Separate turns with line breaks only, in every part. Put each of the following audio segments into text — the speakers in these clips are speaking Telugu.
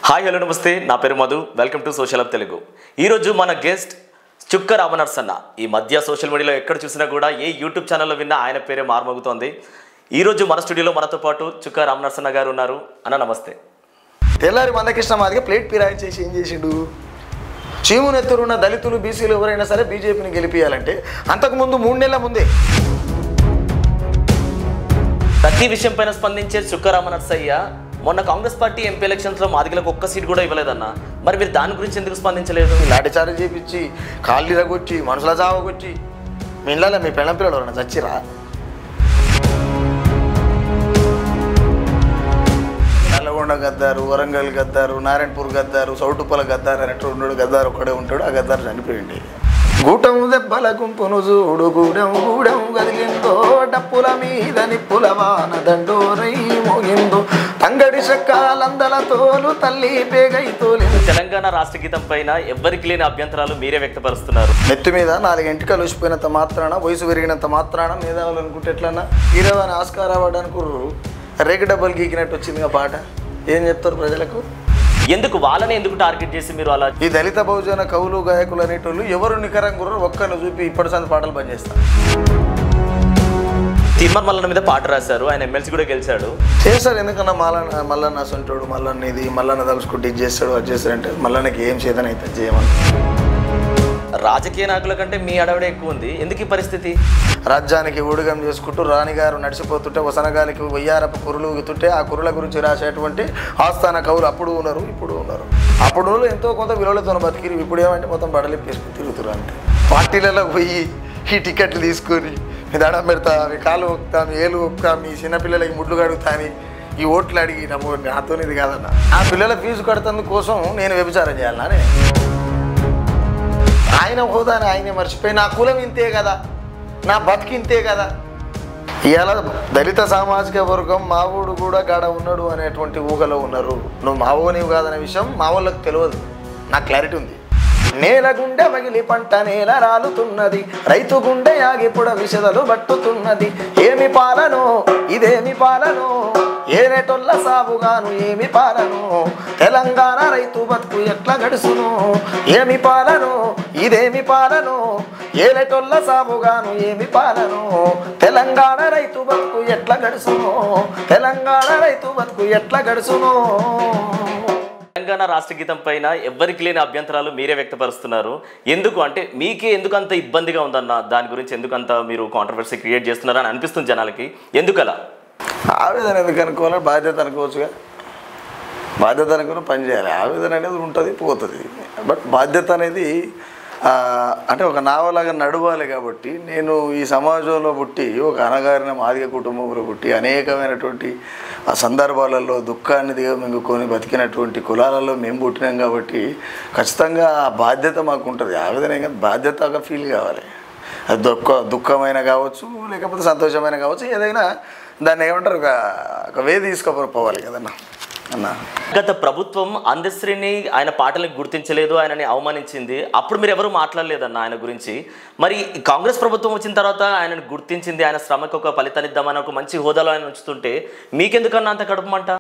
హాయ్ హలో నమస్తే నా పేరు Madhu welcome to social hub Telugu ఈరోజు మన గెస్ట్ చుక్క రామనర్సన్న ఈ మధ్య సోషల్ మీడియాలో ఎక్కడ చూసినా కూడా ఏ యూట్యూబ్ ఛానల్లో విన్నా ఆయన పేరే మార్మోగుతోంది ఈరోజు మన స్టూడియోలో మనతో పాటు చుక్క రామనర్సన్న గారు ఉన్నారు అన్న నమస్తే
తెల్లారి మందకృష్ణ మాదిగా ప్లేట్ పిరాయించేసి ఏం చేసిండు చీమునెత్తురున్న దళితులు బీసీలు ఎవరైనా సరే బీజేపీని గెలిపియాలంటే అంతకుముందు 3 నెలల ముందే
ప్రతి విషయం పైన స్పందించే చుక్క రామనర్సయ్య మొన్న కాంగ్రెస్ పార్టీ ఎంపీ ఎలక్షన్స్లో మాదిగలకు ఒక్క సీట్ కూడా ఇవ్వలేదన్న మరి మీరు దాని గురించి ఎందుకు స్పందించలేదు
లాఠీచార్జ్ చేపించి కాళ్ళు ఇరగొచ్చి మనుషుల చావకొచ్చి మీ ఇళ్ళలో మీ పెళ్ళం పిల్లలు ఎవరన్నా చచ్చిరా నల్లగొండ గద్దారు వరంగల్ గద్దారు నారాయణపూర్ గద్దారు సౌటుప్పల గద్దారు అనేట్టు ఉన్నాడు గద్దారు ఒక్కడే ఉంటాడు ఆ గద్దారు చనిపోయింది గూటము దెబ్బల గుంపును చూడు గూడెం గూడెం గదిలిందో డప్పుల మీద నిప్పుల వాన దండోరై మోగిందో తంగడి చెక్కాలందల తోలు తల్లి పేగై తోలింది
తెలంగాణ రాష్ట్ర గీతం పైన ఎవ్వరికి లేని అభ్యంతరాలు మీరే వ్యక్తపరుస్తున్నారు
నెత్తి మీద 4 ఎంటికలు వచ్చిపోయినంత మాత్రాన వయసు పెరిగినంత మాత్రాన మేధావులు అనుకుంటే ఎట్లన్నా హీరోని ఆస్కార్ అవార్డు అనుకుర్రు రేగు డబ్బులు గీకినట్టు వచ్చిందిగా పాట ఏం చెప్తారు ప్రజలకు
ఎందుకు వాళ్ళని ఎందుకు టార్గెట్ చేసి మీరు అలా
ఈ దళిత బహుజన కవులు గాయకులు అనేటోళ్ళు ఎవరు నికరంగా ఒక్కరిని చూపి ఇప్పటి సంది పాటలు పనిచేస్తారు
తిమ్మర్ మల్లన్న మీద పాట రాశారు ఆయన ఎమ్మెల్సీ కూడా గెలిచాడు
చేస్తారు ఎందుకన్నా మల్లన్న సొంటోడు మల్లన్న ఇది మల్లన్న తలుచుకుంటే ఇది చేస్తాడు అది చేస్తాడంటే మల్లన్నకి ఏం చేతనైతే చేయమని
రాజకీయ నాయకుల కంటే మీ అడవిడే ఎక్కువ ఉంది ఎందుకు ఈ పరిస్థితి
రాజ్యానికి ఊడిగం చేసుకుంటూ రాణిగారు నడిచిపోతుంటే వసనగాలికి వయ్యారపు కురులు ఊగుతుంటే ఆ కురుల గురించి రాసేటువంటి ఆస్థాన కవులు అప్పుడు ఉన్నారు ఇప్పుడు ఉన్నారు అప్పుడు ఎంతో కొంత విలువలతో బతికిరు ఇప్పుడు ఏమంటే మొత్తం బడలిప్పేసుకుని తిరుగుతున్నారు అంటే పార్టీలలో పోయి ఈ టికెట్లు తీసుకొని మీ దండం పెడతా మీ కాళ్ళు ఒప్పుతా మీ ఏలు ఒప్పుతా మీ చిన్నపిల్లలకి ముడ్లు కడుగుతా అని ఈ ఓట్లు అడిగి నాతో ఇది కాదన్న ఆ పిల్లల ఫీజు కడతందుకు కోసం నేను వ్యభిచారం చేయాలనే ఆయన హోదాని ఆయనే మర్చిపోయి నా కులం ఇంతే కదా నా బతికి ఇంతే కదా ఇవాళ దళిత సామాజిక వర్గం మావోడు కూడా గాడ ఉన్నాడు అనేటువంటి ఊహలో ఉన్నారు నువ్వు మావోనివి కాదనే విషయం మా వాళ్ళకి తెలియదు నాకు క్లారిటీ ఉంది నేల గుండె మగిలి పంట నేల రాలుతున్నది రైతు గుండె ఆగిపుడ విషదలు పట్టుతున్నది ఏమి పాలనో ఇదేమి పాలనో ఏనేటొల్ల సాగుగాను ఏమి పాలనో తెలంగాణ రైతు బతుకు ఎట్లా గడుసును ఏమి పాలనో ఇదేమి పాలనో ఏనేటొల్ల సాగుగాను ఏమి పాలనో తెలంగాణ రైతు బతుకు ఎట్లా గడుసును తెలంగాణ రైతు బతుకు ఎట్లా గడుసును
తెలంగాణ రాష్ట్ర గీతం పైన ఎవ్వరికి లేని అభ్యంతరాలు మీరే వ్యక్తపరుస్తున్నారు ఎందుకు అంటే మీకే ఎందుకు అంత ఇబ్బందిగా ఉందన్న దాని గురించి ఎందుకంత మీరు కాంట్రవర్సీ క్రియేట్ చేస్తున్నారని అనిపిస్తుంది జనాలకి ఎందుకలా
ఆవేదన ఎందుకు అనుకోవాలి బాధ్యత అనుకోవచ్చుగా బాధ్యత అనుకుని పని చేయాలి ఆవేదన అనేది ఉంటుంది పోతుంది బట్ బాధ్యత అనేది అంటే ఒక నావలాగా నడవాలి కాబట్టి నేను ఈ సమాజంలో పుట్టి ఒక అనగారిన మాదిగ కుటుంబంలో పుట్టి అనేకమైనటువంటి ఆ సందర్భాలలో దుఃఖాన్ని దిగమింగుకొని బతికినటువంటి కులాలలో మేము పుట్టినాం కాబట్టి ఖచ్చితంగా ఆ బాధ్యత మాకు ఉంటుంది ఆవేదన బాధ్యతగా ఫీల్ కావాలి అది దుఃఖమైన కావచ్చు లేకపోతే సంతోషమైన కావచ్చు ఏదైనా దాన్ని ఏమంటారు ఒక వే తీసుకుపోవాలి కదన్నా అన్న
గత ప్రభుత్వం అందశ్రీని ఆయన పాటలకు గుర్తించలేదు ఆయనని అవమానించింది అప్పుడు మీరు ఎవరు మాట్లాడలేదన్న ఆయన గురించి మరి కాంగ్రెస్ ప్రభుత్వం వచ్చిన తర్వాత ఆయనను గుర్తించింది ఆయన శ్రమకు ఒక ఫలితాన్ని ఇద్దామని ఒక మంచి హోదాలో ఆయన ఉంచుతుంటే మీకెందుకన్నా అంత కడుపుమంట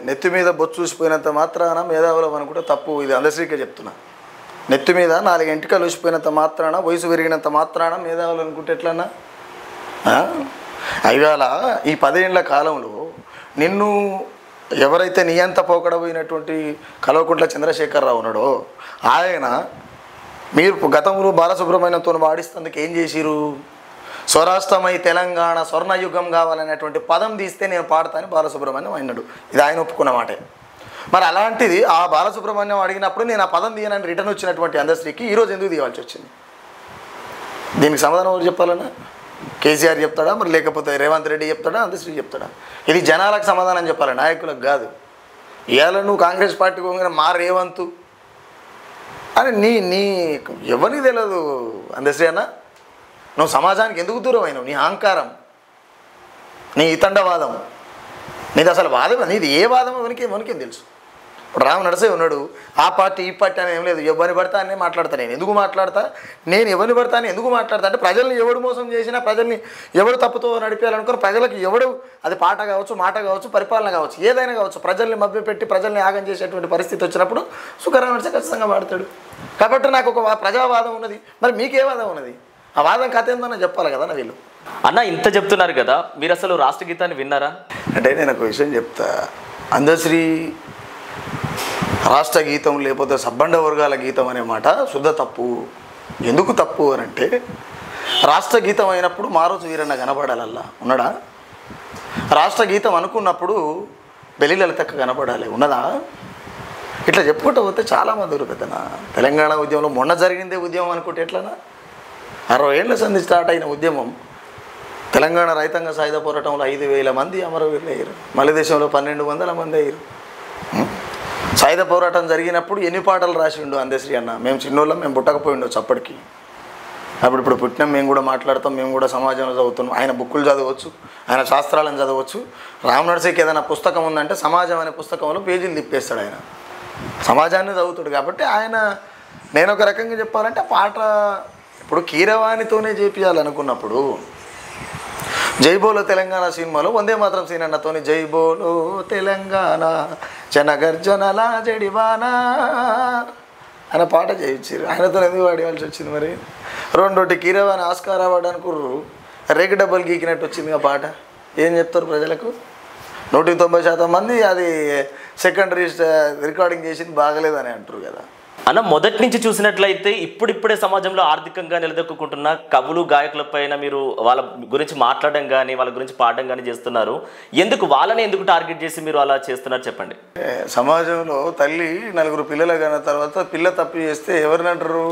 నెత్తి మీద బొచ్చు చూసిపోయినంత మాత్రాన మేధావులం అనుకుంటే తప్పు ఇది అందశ్రీకే చెప్తున్నా నెత్తి మీద 4 ఎంటికలు చూసిపోయినంత మాత్రాన వయసు పెరిగినంత మాత్రాన మేధావులు అనుకుంటే ఎట్లన్నా ఇవాళ ఈ 10 ఏళ్ల కాలంలో నిన్ను ఎవరైతే నీ అంత పోకడపోయినటువంటి కల్వకుంట్ల చంద్రశేఖరరావు ఉన్నాడో ఆయన మీరు గతంలో బాలసుబ్రహ్మణ్యంతో వాడిస్తేందుకు ఏం చేసిరు స్వరాష్ట్రమై తెలంగాణ స్వర్ణయుగం కావాలనేటువంటి పదం తీస్తే నేను పాడతాను బాలసుబ్రహ్మణ్యం అన్నాడు ఇది ఆయన ఒప్పుకున్న మాటే మరి అలాంటిది ఆ బాలసుబ్రహ్మణ్యం అడిగినప్పుడు నేను ఆ పదం తీయనని రిటర్న్ వచ్చినటువంటి అందశ్రీకి ఈరోజు ఎందుకు తీయాల్సి వచ్చింది దీనికి సమాధానం ఎవరు చెప్పాలన్నా కేసీఆర్ చెప్తాడా మరి లేకపోతే రేవంత్ రెడ్డి చెప్తాడా అందశ్రీ చెప్తాడా ఇది జనాలకు సమాధానం చెప్పాలి నాయకులకు కాదు ఇవాళ నువ్వు కాంగ్రెస్ పార్టీకి పోగానే మా రేవంత్ అని నీ ఎవరికి తెలియదు అందశ్రీ అన్న నువ్వు సమాజానికి ఎందుకు దూరం అయినావు నీ అహంకారం నీ ఇతండవాదం నీది అసలు వాదం నీది ఏ వాదం మనకేం తెలుసు ఇప్పుడు రామ్ నరసే ఉన్నాడు, ఆ పార్టీ ఈ పార్టీ అని ఏం లేదు, ఎవరిని పడతా అనే మాట్లాడతా. నేను ఎందుకు మాట్లాడతా, నేను ఎవరిని పడతా అని ఎందుకు మాట్లాడతా అంటే ప్రజల్ని ఎవడు మోసం చేసినా, ప్రజల్ని ఎవడు తప్పుతో నడిపేయాలనుకుని ప్రజలకు ఎవడు, అది పాట కావచ్చు, మాట కావచ్చు, పరిపాలన కావచ్చు, ఏదైనా కావచ్చు, ప్రజల్ని మభ్యపెట్టి ప్రజల్ని ఆగం చేసేటువంటి పరిస్థితి వచ్చినప్పుడు సుఖరామ్ నరసే ఖచ్చితంగా వాడతాడు. కాబట్టి నాకు ఒక ప్రజావాదం ఉన్నది. మరి మీకే వాదం ఉన్నది? ఆ వాదం కథ ఏందన్నా చెప్పాలి కదా వీళ్ళు.
అన్న ఇంత చెప్తున్నారు కదా, మీరు అసలు రాష్ట్ర గీతాన్ని విన్నారా?
అంటే నేను ఒక విషయం చెప్తా, అందశ్రీ రాష్ట్ర గీతం లేకపోతే సబ్బండ వర్గాల గీతం అనే మాట శుద్ధ తప్పు. ఎందుకు తప్పు అని అంటే, రాష్ట్ర గీతం అయినప్పుడు మారోజు వీరన్న కనపడాలల్లా ఉన్నాడా? రాష్ట్ర గీతం అనుకున్నప్పుడు బెల్లి లలితక్క కనపడాలి, ఉన్నదా? ఇట్లా చెప్పుకుంటూ పోతే చాలామంది ఉన్నారు పెద్దనా. తెలంగాణ ఉద్యమంలో మొన్న జరిగిందే ఉద్యమం అనుకుంటే ఎట్లనా? 60 ఏళ్ల సంధి స్టార్ట్ అయిన ఉద్యమం, తెలంగాణ రైతాంగ సాయుధ పోరాటంలో 5,000 మంది అమరవీరులు అయ్యారు, మళ్ళీ దేశంలో 1,200 మంది అయ్యారు. సాయుధ పోరాటం జరిగినప్పుడు ఎన్ని పాటలు రాసిండు అందశ్రీ అన్న. మేము చిన్నోళ్ళం, మేము పుట్టకపోయిండొచ్చు అప్పటికి. ఇప్పుడు పుట్టినాం, మేము కూడా మాట్లాడతాం, మేము కూడా సమాజంలో చదువుతున్నాం. ఆయన బుక్కులు చదవచ్చు, ఆయన శాస్త్రాలను చదవచ్చు. రామ్ నరసేకి ఏదైనా పుస్తకం ఉందంటే సమాజం అనే పుస్తకంలో పేజీలు తిప్పేస్తాడు. ఆయన సమాజాన్ని చదువుతాడు. కాబట్టి ఆయన, నేను ఒక రకంగా చెప్పాలంటే పాట ఇప్పుడు కీరవాణితోనే చేపియాలనుకున్నప్పుడు, జైబోలో తెలంగాణ సినిమాలో వందే మాత్రం సీనన్నతోని జైబోలో తెలంగాణ జనగర్జనలా జడివానా అనే పాట చేయించారు. ఆయనతో ఎందుకు పాడేయాల్సి వచ్చింది? మరి 2 కీరవాణి ఆస్కార్ అవార్డు అనుకుర్రు, రేగు డబ్బులు గీకినట్టు వచ్చింది ఆ పాట. ఏం చెప్తారు ప్రజలకు? 190% మంది అది సెకండరీ రికార్డింగ్ చేసింది బాగలేదని అంటారు కదా.
అన్న మొదటి నుంచి చూసినట్లయితే ఇప్పుడిప్పుడే సమాజంలో ఆర్థికంగా నిలదొక్కుంటున్న కవులు, గాయకులపైన మీరు వాళ్ళ గురించి మాట్లాడడం కానీ, వాళ్ళ గురించి పాడడం కానీ చేస్తున్నారు. ఎందుకు వాళ్ళని ఎందుకు టార్గెట్ చేసి మీరు అలా చేస్తున్నారు చెప్పండి.
సమాజంలో తల్లి 4 పిల్లలు కన్న తర్వాత పిల్ల తప్పు చేస్తే ఎవరిని అంటారు?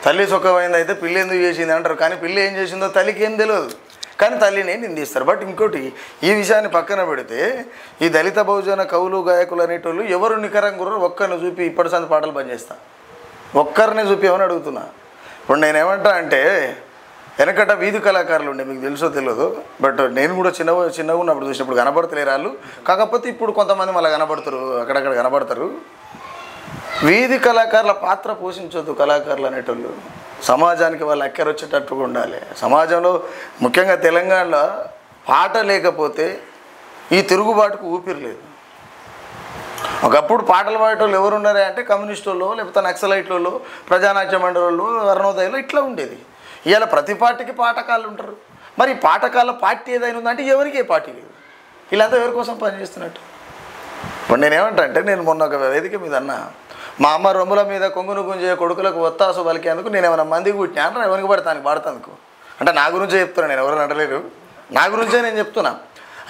తల్లి సుఖమైంది అయితే పిల్ల ఎందుకు చేసింది అంటారు. కానీ పిల్ల ఏం చేసిందో తల్లికి ఏం తెలియదు, కానీ తల్లిని నిందిస్తారు. బట్ ఇంకోటి, ఈ విషయాన్ని పక్కన పెడితే ఈ దళిత బహుజన కవులు, గాయకులు అనేటోళ్ళు ఎవరు నికరంగా గుర్రో ఒక్కరిని చూపి ఇప్పటి సంది పాటలు బంద్ చేస్తా, ఒక్కరిని చూపి ఏమని అడుగుతున్నా. ఇప్పుడు నేనేమంటా అంటే, వెనకట వీధి కళాకారులు ఉండే, మీకు తెలుసో తెలియదు, బట్ నేను కూడా చిన్నగా ఉన్నప్పుడు చూసినప్పుడు కనబడతలేరు వాళ్ళు. కాకపోతే ఇప్పుడు కొంతమంది మళ్ళీ కనబడతారు, అక్కడక్కడ కనబడతారు. వీధి కళాకారుల పాత్ర పోషించొద్దు కళాకారులు అనేటోళ్ళు. సమాజానికి వాళ్ళు అక్కరొచ్చేటట్టుగా ఉండాలి. సమాజంలో ముఖ్యంగా తెలంగాణలో పాట లేకపోతే ఈ తిరుగుబాటుకు ఊపిరి లేదు. ఒకప్పుడు పాటలు పాడేటోళ్ళు ఎవరు ఉన్నారే అంటే కమ్యూనిస్ట్ వాళ్ళు, లేకపోతే నక్సలైట్లలో, ప్రజానాట్య మండలిలో, అరుణోదయంలో ఇట్లా ఉండేది. ఇవాళ ప్రతి పార్టీకి పాటకాళ్ళు ఉంటారు. మరి పాటకాల పార్టీ ఏదైనా ఉందంటే ఎవరికి ఏ పార్టీ లేదు. వీళ్ళంతా ఎవరి కోసం పనిచేస్తున్నట్టు? ఇప్పుడు నేనేమంటా అంటే, నేను మొన్న ఒక వేదిక మీద అన్నా, మా అమ్మ రొమ్ముల మీద కొంగును గుంజే కొడుకులకు ఒత్తాసు పలికేందుకు నేను ఏమైనా మందికి పుట్టినా అంటే ఎవరికి పడతానికి పాడతానుకో అంటే నా గురించే చెప్తున్నా, నేను ఎవరైనా అంటలేరు, నా గురించే నేను చెప్తున్నా.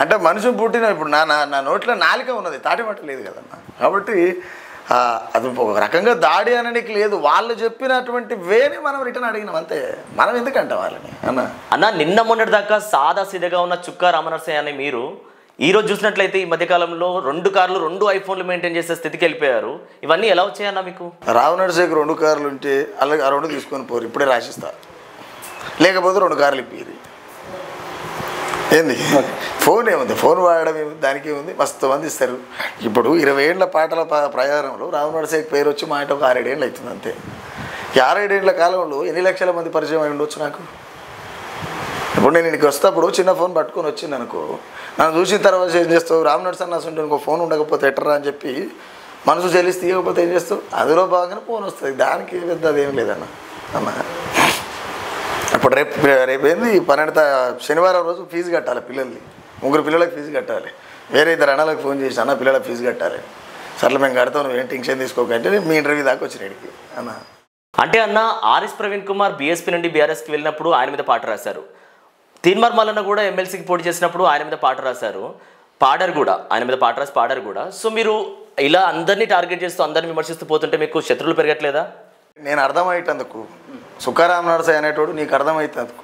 అంటే మనిషి పుట్టిన ఇప్పుడు నా నోట్లో నాలిక ఉన్నది, తాటిమట్ట లేదు కదన్నా. కాబట్టి అది ఒక రకంగా దాడి అనడానికి లేదు, వాళ్ళు చెప్పినటువంటి వేని మనం రిటర్న్ అడిగినాం అంతే. మనం ఎందుకంటే వాళ్ళని
అన్న నిన్న మొన్నటి దాకా సాదా సీదగా ఉన్న చుక్కా రామనరసయ్య అని మీరు ఈరోజు చూసినట్లయితే ఈ మధ్యకాలంలో 2 కార్లు 2 ఐఫోన్లు మెయింటైన్ చేసే స్థితికి వెళ్ళిపోయారు. ఇవన్నీ ఎలా వచ్చాయన్న మీకు?
రామ్ నరసేకి 2 కార్లు ఉంటే అలాగే ఆ 2 తీసుకొని పోరు, ఇప్పుడే రాసిస్తా, లేకపోతే 2 కార్లు ఇప్పిరు. ఏంది ఫోన్ ఏముంది, ఫోన్ వాడడం ఏముంది, దానికి ఏముంది, మస్తు మంది ఇస్తారు. ఇప్పుడు 20 ఏళ్ల పాటల ప్రయాణంలో రామ్ నరసేకి పేరు వచ్చి మా ఇంట ఒక 6-7 ఏళ్ళు అవుతుంది అంతే. ఈ 6-7 ఏళ్ల కాలంలో ఎన్ని లక్షల మంది పరిచయం అయి ఉండొచ్చు నాకు. ఇప్పుడు నేను ఇంటికి వస్తేప్పుడు చిన్న ఫోన్ పట్టుకొని వచ్చింది అనుకో, నన్ను చూసిన తర్వాత ఏం చేస్తావు, రామ్ నరసన్న అసలు ఇంకో ఫోన్ ఉండకపోతే ఎట్టరా అని చెప్పి మనసు చెల్లిసి తీయకపోతే ఏం చేస్తావు, అందులో బాగానే ఫోన్ వస్తుంది, దానికి పెద్ద అదేం లేదన్న. ఇప్పుడు రేపు ఏంది 12 శనివారం రోజు ఫీజు కట్టాలి పిల్లల్ని, 3 పిల్లలకు ఫీజు కట్టాలి. వేరే 2 అన్నలకు ఫోన్ చేసి అన్న పిల్లలకు ఫీజు కట్టాలి. సర్లే మేము కడతాం, నువ్వు ఏం టెన్షన్ తీసుకోకంటే మీ ఇంటర్వ్యూ దాకా వచ్చినాడికి అన్న.
అంటే అన్న ఆర్ఎస్ ప్రవీణ్ కుమార్ బీఎస్పీ నుండి బీఆర్ఎస్కి వెళ్ళినప్పుడు ఆయన మీద పాట రాశారు. తీన్మార్ మల్లన్న కూడా ఎమ్మెల్సీకి పోటీ చేసినప్పుడు ఆయన మీద పాట రాశారు, పాడారు కూడా, ఆయన మీద పాట రాసి పాడారు కూడా. సో మీరు ఇలా అందరినీ టార్గెట్ చేస్తూ అందరిని విమర్శిస్తూ పోతుంటే మీకు శత్రువులు పెరగట్లేదా?
నేను అర్థమయ్యేటందుకు సుఖరామ్ నరసయ్య అనేటోడు నీకు అర్థమవుతుందుకు,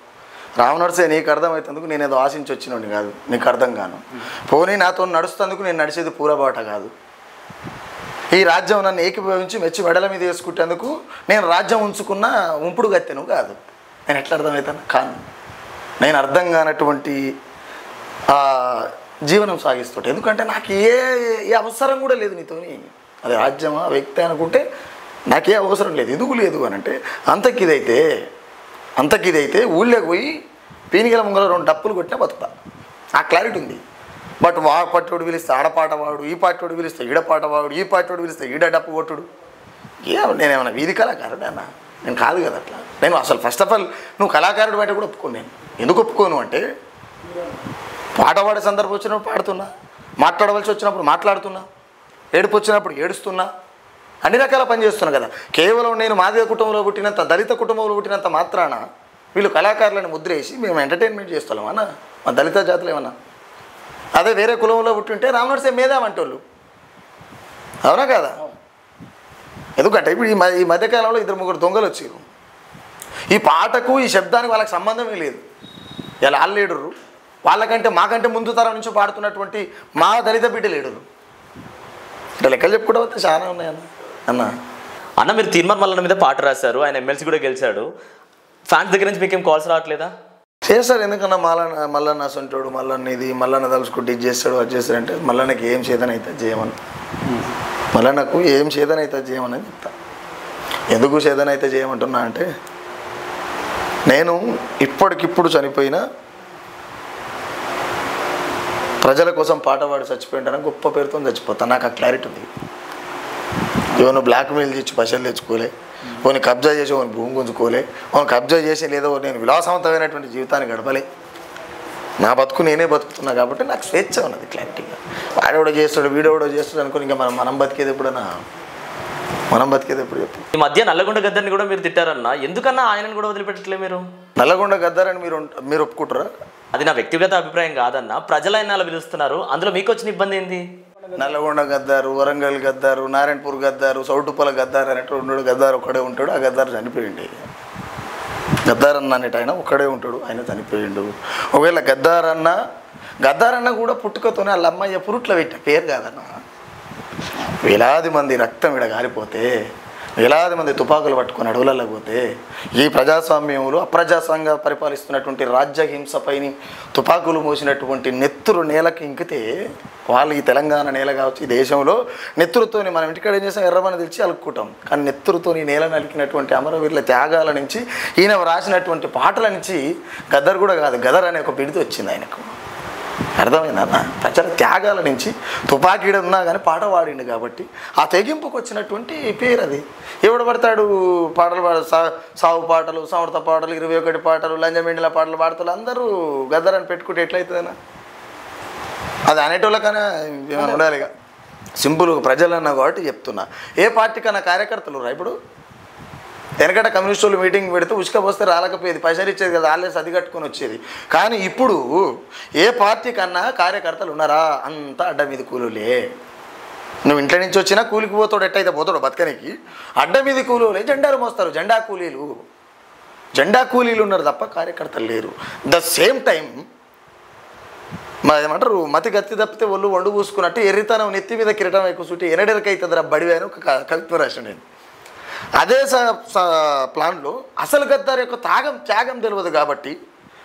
రామ్ నరసయ్య నీకు అర్థమవుతుందుకు నేను ఏదో ఆశించి వచ్చినోడిని కాదు, నీకు అర్థం కాను. పోనీ నాతో నడుస్తేందుకు నేను నడిచేది పూరబాట కాదు. ఈ రాజ్యం నన్ను ఏకీభవించి మెచ్చి మెడల మీద వేసుకుంటేందుకు నేను రాజ్యం ఉంచుకున్న ఉంపుడు గత్తెను కాదు. నేను ఎట్లా అర్థమవుతాను కాను. నేను అర్థం కానటువంటి జీవనం సాగిస్తుంటే, ఎందుకంటే నాకు ఏ అవసరం కూడా లేదు నీతోని. అది రాజ్యమా వ్యక్తి అనుకుంటే నాకే అవసరం లేదు. ఎందుకు లేదు అని అంటే అంతకిదైతే ఊళ్ళోకి పోయి పీనిగల ముంగల 2 డప్పులు కొట్టినా బతుకుతా, ఆ క్లారిటీ ఉంది. బట్ పట్టోడు పిలిస్తే ఆడపాట వాడు, ఈ పాటోడు పిలిస్తే ఈడపాట వాడు, ఈ పాటోడు పిలిస్తే ఈడ డప్పు కొట్టుడు. నేనేమన్నా వీధి కళాకారుడు అన్న? నేను కాదు కదా అట్లా. నేను అసలు ఫస్ట్ ఆఫ్ ఆల్ నువ్వు కళాకారుడు బయట కూడా ఒప్పుకోను. నేను ఎందుకు ఒప్పుకోను అంటే పాట పాడే సందర్భం వచ్చినప్పుడు పాడుతున్నా, మాట్లాడవలసి వచ్చినప్పుడు మాట్లాడుతున్నా, ఏడుపు వచ్చినప్పుడు ఏడుస్తున్నా, అన్ని రకాల పని చేస్తున్నా కదా. కేవలం నేను మాదిగ కుటుంబంలో పుట్టినంత, దళిత కుటుంబంలో పుట్టినంత మాత్రాన వీళ్ళు కళాకారులను ముద్రేసి మేము ఎంటర్టైన్మెంట్ చేస్తాం అన్న. మా దళిత జాతులు ఏమన్నా అదే వేరే కులంలో పుట్టింటే రామనర్సే మేధామంటోళ్ళు, అవునా కదా? ఎందుకంటే ఇప్పుడు ఈ మధ్యకాలంలో 2-3 దొంగలు వచ్చారు. ఈ పాటకు ఈ శబ్దానికి వాళ్ళకి సంబంధమే లేదు. ఇలా వాళ్ళు లీడరు, వాళ్ళకంటే మాకంటే ముందు తరం నుంచి పాడుతున్నటువంటి మా దళిత బిడ్డ లీడరు. అంటే లెక్కలు చెప్పుకోవడం అయితే చాలా ఉన్నాయన్న.
అన్న మీరు తీర్మాన్ మల్లన్న మీద పాట రాశారు, ఆయన ఎమ్మెల్సీ కూడా గెలిచాడు. ఫ్యాన్స్ దగ్గర నుంచి మీకు ఏం కాల్స్ రావట్లేదా?
చేస్తారు. ఎందుకన్నా మల్లన్న సొంటోడు, మల్లన్న ఇది, మల్లన్న తలుచుకుంటే ఇది చేస్తాడు, అది చేస్తాడంటే మల్లన్నకి ఏం చేతనైతే చేయమని, మల్లన్నకు ఏం చేతనైతే చేయమని చెప్తా. ఎందుకు చేతనైతే చేయమంటున్నా అంటే నేను ఇప్పటికిప్పుడు చనిపోయినా ప్రజల కోసం పాట పాడి చచ్చిపోయింటానని గొప్ప పేరుతో చచ్చిపోతాను. నాకు ఆ క్లారిటీ ఉంది. ఏమైనా బ్లాక్మెయిల్ చేసి పైసలు తెచ్చుకోలే, కొన్ని కబ్జా చేసి కొన్ని భూమి గుంజుకోలే, కొన్ని కబ్జా చేసి లేదో నేను విలాసవంతమైనటువంటి జీవితాన్ని గడపలే. నా బతుకు నేనే బతుకుతున్నా కాబట్టి నాకు స్వేచ్ఛ ఉన్నది క్లారిటీగా. వాడెవడో చేస్తాడు, వీడెవడో చేస్తాడు అనుకుని ఇంకా మనం బతికేది ఎప్పుడన్నా, మనం బతికేది ఎప్పుడు చెప్తాం.
ఈ మధ్య నల్లగొండ గద్దర్ని కూడా మీరు తిట్టారన్న, ఎందుకన్నా ఆయనను కూడా వదిలిపెట్టట్లే మీరు?
నల్లగొండ గద్దారని మీరు ఒప్పుకుంటారా?
అది నా వ్యక్తిగత అభిప్రాయం కాదన్న, ప్రజలైన అలా పిలుస్తున్నారు, అందులో మీకు వచ్చిన ఇబ్బంది ఏంది?
నల్లగొండ గద్దారు, వరంగల్ గద్దారు, నారాయణపూర్ గద్దారు, సౌటుపల గద్దారు అనేట్టు ఉన్నాడు. గద్దారు ఒక్కడే ఉంటాడు, ఆ గద్దారు చనిపోయింది. గద్దారన్న అనేట ఆయన ఒక్కడే ఉంటాడు, ఆయన చనిపోయిండు. ఒకవేళ గద్దారన్న కూడా పుట్టుకతోనే వాళ్ళ అమ్మాయి పురుట్లో పెట్టే పేరు కాదన్న. వేలాది మంది రక్తం ఇక్కడ గారిపోతే, వేలాది మంది తుపాకులు పట్టుకొని అడవులలో పోతే, ఈ ప్రజాస్వామ్యంలో అప్రజాస్వామ్యంగా పరిపాలిస్తున్నటువంటి రాజ్యహింసపైని తుపాకులు మోసినటువంటి నెత్తురు నేలకి ఇంకితే, వాళ్ళు ఈ తెలంగాణ నేల కావచ్చు, ఈ దేశంలో నెత్తురుతోని మనం ఇంటికాడ ఏం చేసాం, ఎర్రమని తెలిసి అలుక్కుంటాం. కానీ నెత్తురుతోని నేల నలికినటువంటి అమరవీరుల త్యాగాల నుంచి, ఈయన రాసినటువంటి పాటల నుంచి గద్దర్ కూడా కాదు, గదర్ అనే ఒక బిడితో వచ్చింది ఆయనకు. అర్థమైందన్న? ప్రజల త్యాగాల నుంచి తుపాకీడ ఉన్నా కానీ పాట పాడిండు కాబట్టి ఆ తెగింపుకు వచ్చినటువంటి పేరు అది. ఎవడు పడతాడు పాటలు సావు పాటలు, సమర్థ పాటలు, 21 పాటలు, లంజమెండిల పాటలు పాడతారు, అందరూ గద్దరని పెట్టుకుంటే ఎట్లయితుందన్నా? అది అనేటోళ్ళకన్నా ఏమైనా ఉండాలిగా. సింపుల్గా ప్రజలన్నా కాబట్టి చెప్తున్నా. ఏ పార్టీకన్నా కార్యకర్తలు రా ఇప్పుడు? వెనకట కమ్యూనిస్టులు మీటింగ్ పెడితే ఉసుకపోస్తే రాలేకపోయేది, పైసలు ఇచ్చేది కదా, వాళ్ళే సది కట్టుకొని వచ్చేది. కానీ ఇప్పుడు ఏ పార్టీ కన్నా కార్యకర్తలు ఉన్నారా? అంతా అడ్డ మీద కూలీలే. నువ్వు ఇంట్లో నుంచి వచ్చినా కూలికి పోతాడు, ఎట్టయితే పోతాడు బతకనికి, అడ్డ మీద కూలీలే. జెండాలు మోస్తారు, జెండా కూలీలు ఉన్నారు తప్ప కార్యకర్తలు లేరు. ద సేమ్ టైం ఏమంటారు, మతి గత్తి తప్పితే ఒళ్ళు వండు పూసుకున్నట్టు ఎర్రితనం నెత్తి మీద కిరీటం ఎక్కువ చుట్టి ఎనడెరకైతుందిరా బడివే అని ఒక కవిత్వం రాశాను నేను. అదే ప్లాన్లో అసలు గద్దార్ యొక్క త్యాగం తెలియదు కాబట్టి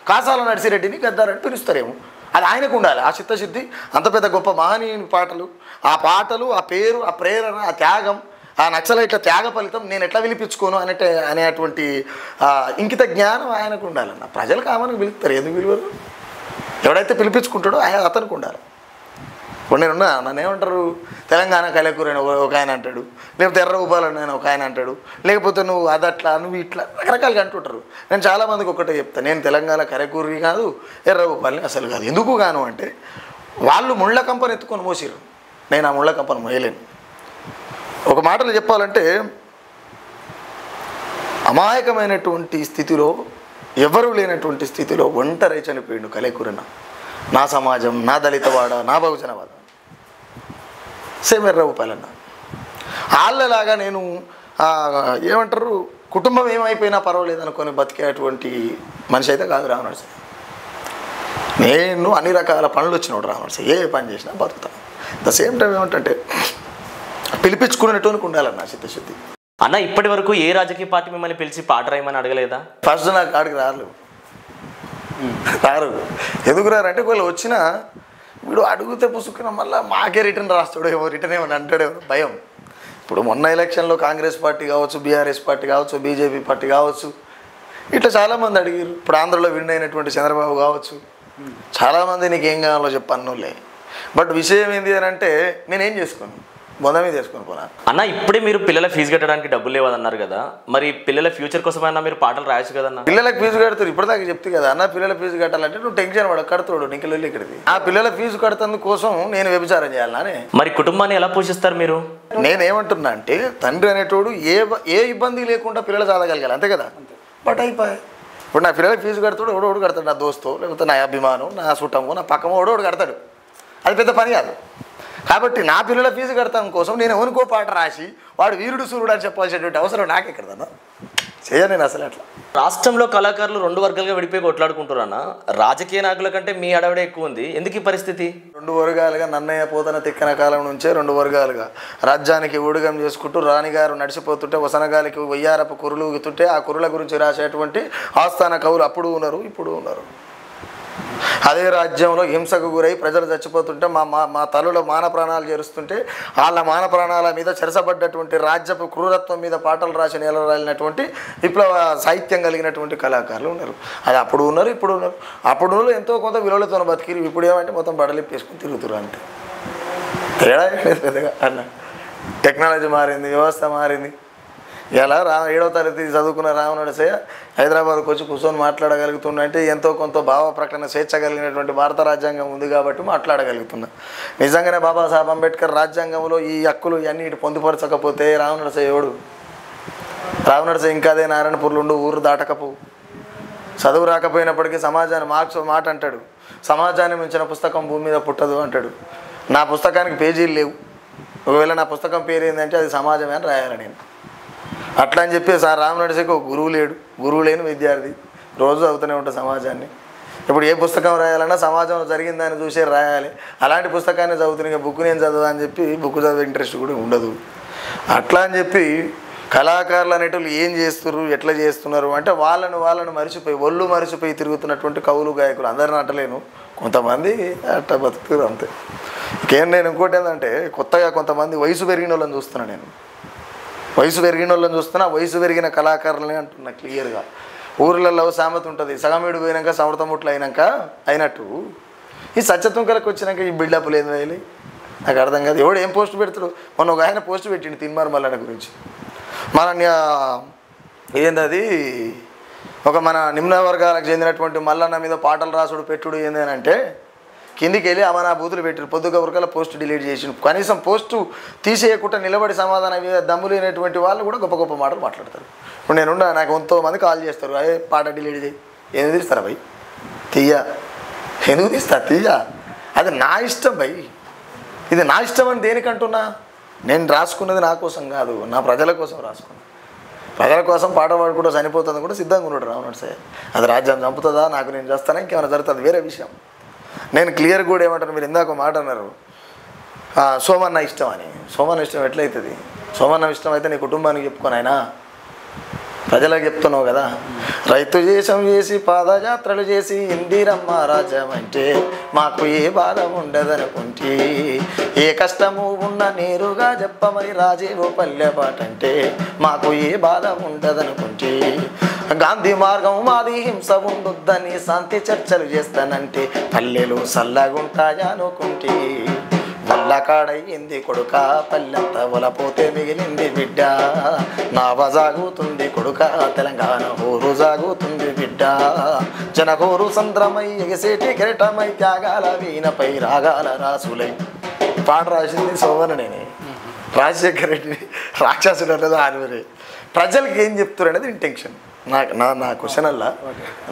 కాసాల నర్సిరెడ్డిని గద్దార్ అని పిలుస్తారేమో. అది ఆయనకు ఉండాలి ఆ చిత్తశుద్ధి. అంత పెద్ద గొప్ప మహనీయుని పాటలు, ఆ పేరు, ఆ ప్రేరణ, ఆ త్యాగం, ఆ నక్సలైట్ల త్యాగ ఫలితం నేను ఎట్లా విలిపించుకోను అనేటువంటి ఇంకిత జ్ఞానం ఆయనకు ఉండాలన్న. ప్రజలు కామన్గా పిలుస్తారు, ఎందుకు పిలువరు? ఎవడైతే పిలిపించుకుంటాడో అతనికి ఉండాలి. ఇప్పుడు నేనున్నా, నన్ను ఏమంటారు, తెలంగాణ కళకూరని ఒక ఆయన అంటాడు, లేకపోతే ఎర్ర ఉపాలని ఒక ఆయన అంటాడు, లేకపోతే నువ్వు అదట్లా, నువ్వు ఇట్లా రకరకాలుగా అంటుంటారు. నేను చాలామందికి ఒకటే చెప్తాను, నేను తెలంగాణ కరకూరి కాదు, ఎర్ర ఉపాలని అసలు కాదు. ఎందుకు గాను అంటే వాళ్ళు ముళ్ళ కంపను ఎత్తుకొని మోసిరు, నేను ఆ ముళ్ళ కంపను మోయలేను. ఒక మాటలు చెప్పాలంటే అమాయకమైనటువంటి స్థితిలో, ఎవరు లేనటువంటి స్థితిలో ఒంటరి చనిపోయిండు కలేకూరన్న. నా సమాజం, నా దళితవాడ, నా బహుజనవాద, సేమ్ ఎర్ర ఉపాలన్న. వాళ్ళలాగా నేను ఏమంటారు, కుటుంబం ఏమైపోయినా పర్వాలేదు అనుకొని బతికేటువంటి మనిషి అయితే కాదు రామనరసింహ. నేను అన్ని రకాల పనులు వచ్చినోడు రామనరసింహ, ఏ పని చేసినా బతుకుతాను. ద సేమ్ టైం ఏమంటే పిలిపించుకునేటోనికి ఉండాలన్న చిత్తశుద్ధి.
అన్న ఇప్పటి వరకు ఏ రాజకీయ పార్టీ మిమ్మల్ని పిలిచి పాట రాయమని అడగలేదా?
ఫస్ట్ నాకు కాడికి రారు. ఎందుకు రారంటే ఒకవేళ వచ్చినా వీడు అడిగితే పుసుకున్న మళ్ళీ మాకే రిటర్న్ రాస్తాడు, రిటర్న్ ఏమని అంటాడేమో భయం. ఇప్పుడు మొన్న ఎలక్షన్లో కాంగ్రెస్ పార్టీ కావచ్చు, బీఆర్ఎస్ పార్టీ కావచ్చు, బీజేపీ పార్టీ కావచ్చు, ఇట్లా చాలామంది అడిగారు. ఇప్పుడు ఆంధ్రలో విన్ అయినటువంటి చంద్రబాబు కావచ్చు, చాలామంది నీకు ఏం కావాలో చెప్పన్నోళ్ళే. బట్ విషయం ఏంటి అని అంటే నేనేం చేసుకోను, బొంద మీద చేసుకొని పోనా
అన్న. ఇప్పుడే మీరు పిల్లల ఫీజు కట్టడానికి డబ్బులు లేవదన్నారు కదా, మరి పిల్లల ఫ్యూచర్ కోసమైనా మీరు పాటలు రాయొచ్చు కదన్న.
పిల్లలకు ఫీజు కడతారు, ఇప్పటిదాకా చెప్తే కదా అన్న, పిల్లల ఫీజు కట్టాలంటే నువ్వు టెన్షన్ పడ, కడతాడు నీకు వెళ్ళి ఇక్కడికి. ఆ పిల్లల ఫీజు కడతందుకు కోసం నేను వ్యభిచారం చేయాలనే.
మరి కుటుంబాన్ని ఎలా పోషిస్తారు మీరు?
నేనేమంటున్నా అంటే తండ్రి అనేటోడు ఏ ఇబ్బంది లేకుండా పిల్లలు చదవగలగాలి, అంతే కదా. బట్ అయిపోయాయి. ఇప్పుడు నా పిల్లలకి ఫీజు కడతాడు, ఓడోడు కడతాడు, నా దోస్తో లేకపోతే నా అభిమానం, నా చుట్టము, నా పక్కమో ఓడోడు కడతాడు. అది పెద్ద పని కాదు. కాబట్టి నా పిల్లల ఫీజు కడతాం కోసం నేను ఎవరికో పాట రాసి వాడు వీరుడు సూర్యుడు అని చెప్పాల్సినటువంటి అవసరం నాకెక్కడదన్నా, చేయను నేను అసలు. అట్లా
రాష్ట్రంలో కళాకారులు 2 వర్గాలుగా విడిపోయి కొట్లాడుకుంటున్నా. రాజకీయ నాయకుల కంటే మీ అడవడే ఎక్కువ ఉంది, ఎందుకు ఈ పరిస్థితి?
2 వర్గాలుగా నన్నయ్య పోతన తిక్కన కాలం నుంచే 2 వర్గాలుగా రాజ్యానికి ఊడిగం చేసుకుంటూ రాణిగారు నడిచిపోతుంటే వసనగాలికి వయ్యారపు కురులు ఊగుతుంటే ఆ కురుల గురించి రాసేటువంటి ఆస్థాన కవులు అప్పుడు ఉన్నారు, ఇప్పుడు ఉన్నారు. అదే రాజ్యంలో హింసకు గురై ప్రజలు చచ్చిపోతుంటే మా తల్లుల మాన ప్రాణాలు చేరుస్తుంటే వాళ్ళ మాన ప్రాణాల మీద చెరసబడ్డటువంటి రాజ్యపు క్రూరత్వం మీద పాటలు రాసి నేలరాలినటువంటి విప్లవ సాహిత్యం కలిగినటువంటి కళాకారులు ఉన్నారు. అది అప్పుడు ఉన్నారు, ఇప్పుడు ఉన్నారు. అప్పుడు ఎంతో కొంత విలువలతో బతికిరు, ఇప్పుడు ఏమంటే మొత్తం బడలిప్పేసుకుని తిరుగుతున్నారు అంతే. తేడా లేదు పెద్దగా అన్న. టెక్నాలజీ మారింది, వ్యవస్థ మారింది. ఇలా 7వ తరగతి చదువుకున్న రామనరసయ్య హైదరాబాద్కి వచ్చి కూర్చొని మాట్లాడగలుగుతుందంటే ఎంతో కొంత భావ ప్రకటన స్వేచ్ఛ కలిగినటువంటి భారత రాజ్యాంగం ఉంది కాబట్టి మాట్లాడగలుగుతున్నా. నిజంగానే బాబాసాహెబ్ అంబేద్కర్ రాజ్యాంగంలో ఈ హక్కులు ఇవన్నీ ఇటు పొందుపరచకపోతే రామనరసయ్య ఎవడు? రామనరసయ్య ఇంకా అదే నారాయణపూర్లు ఉండు, ఊరు దాటకపో. చదువు రాకపోయినప్పటికీ సమాజాన్ని మార్క్స్ మాట అంటాడు, సమాజాన్ని మించిన పుస్తకం భూమి మీద పుట్టదు అంటాడు. నా పుస్తకానికి పేజీలు లేవు, ఒకవేళ నా పుస్తకం పేరు ఏంటంటే అది సమాజమే అని రాయాలి నేను. అట్లా అని చెప్పి సార్ రామనరసయ్యకి ఒక గురువు లేడు, గురువు లేని విద్యార్థి రోజు చదువుతూనే ఉంటా సమాజాన్ని. ఇప్పుడు ఏ పుస్తకం రాయాలన్నా సమాజంలో జరిగిందని చూసే రాయాలి. అలాంటి పుస్తకాన్ని చదువుతున్నా, బుక్ నేను చదవా అని చెప్పి బుక్ చదివే ఇంట్రెస్ట్ కూడా ఉండదు. అట్లా అని చెప్పి కళాకారులు అనేటోళ్ళు ఏం చేస్తున్నారు, ఎట్లా చేస్తున్నారు అంటే వాళ్ళను మరిచిపోయి ఒళ్ళు మరిచిపోయి తిరుగుతున్నటువంటి కవులు గాయకులు. అందరిని అంటలేను, కొంతమంది అట్లా బతుకుతారు అంతే. ఇంకేం నేను ఇంకోటి ఏంటంటే కొత్తగా కొంతమంది వయసు పెరిగిన వాళ్ళని చూస్తున్నాను. నేను వయసు పెరిగిన వాళ్ళని చూస్తున్నా, వయసు పెరిగిన కళాకారులని అంటున్నా క్లియర్గా. ఊర్లలో సామెత ఉంటుంది, సగమేడు పోయినాక సమర్థముట్లు అయినట్టు ఈ సత్యత్వంకలకు వచ్చినాక ఈ బిల్డప్ లేదు వేయాలి. నాకు అర్థం కాదు, ఎవడు ఏం పోస్ట్ పెడతాడు. మొన్న ఒక ఆయన పోస్ట్ పెట్టిండు తిన్మార్ మల్లన్న గురించి. మన ఏందది మన నిమ్న వర్గాలకు చెందినటువంటి మల్లన్న మీద పాటలు రాసుడు పెట్టుడు ఏంటంటే కిందికి వెళ్ళి అమనా బూతులు పెట్టారు. పొద్దుగా వరకల్లా పోస్ట్ డిలీట్ చేసి కనీసం పోస్టు తీసేయకుండా నిలబడి సమాధానం మీద దమ్ము లేనటువంటి వాళ్ళు కూడా గొప్ప గొప్ప మాటలు మాట్లాడతారు. ఇప్పుడు నేనున్నా, నాకు ఎంతోమంది కాల్ చేస్తారు, అదే పాట డిలీట్ చేయి. ఎందుకు తీస్తారా భయ్? తీయ ఎందుకు తీస్తా? తీయ అది నా ఇష్టం భయ్, ఇది నా ఇష్టం అని దేనికంటున్నా? నేను రాసుకున్నది నా కోసం కాదు, నా ప్రజల కోసం రాసుకున్నా. ప్రజల కోసం పాట పాడుకుంటూ చనిపోతుంది కూడా సిద్ధంగా ఉన్నాడు రామనరసయ్య. అది రాజ్యం చంపుతుందా, నాకు నేను చేస్తానా, ఇంకేమైనా జరుగుతుంది వేరే విషయం. నేను క్లియర్ కూడా ఏమంటాను, మీరు ఇందాక మాట అన్నారు సోమన్న ఇష్టం అని. సోమన్న ఇష్టం ఎట్లయితుంది? సోమన్న ఇష్టం అయితే నీ కుటుంబానికి చెప్పుకొని ఆయన ప్రజలకు చెప్తున్నావు కదా. రైతు దేశం చేసి పాదయాత్రలు చేసి ఇందిరమ్మ రాజ్యం అంటే మాకు ఏ బాధ ఉండదనుకుంటే, ఏ కష్టము ఉన్న నేరుగా చెప్పమని రాజీవ్ పల్లె పాట అంటే మాకు ఏ బాధ ఉండదనుకుంటే, గాంధీ మార్గం మాది హింస ఉండొద్దని శాంతి చర్చలు చేస్తానంటే పల్లెలు సల్లగుంటాయా అనుకుంటే, వల్ల కాడయ్యింది కొడుక పల్లెంత వలపోతే మిగిలింది బిడ్డ, నావ సాగుతుంది కొడుక తెలంగాణ ఊరు సాగుతుంది బిడ్డ, జనగోరు సంద్రమై ఎగసేటి కెరటమై త్యాగాల వీణపై రాగాల రాసులై. పాట రాసింది సోమన్ననే, రాజశేఖర రెడ్డి రాక్షసుడు అన్నది ఆనివరే. ప్రజలకి ఏం చెప్తారు అనేది ఇంటెన్షన్. నా క్వశ్చన్ అలా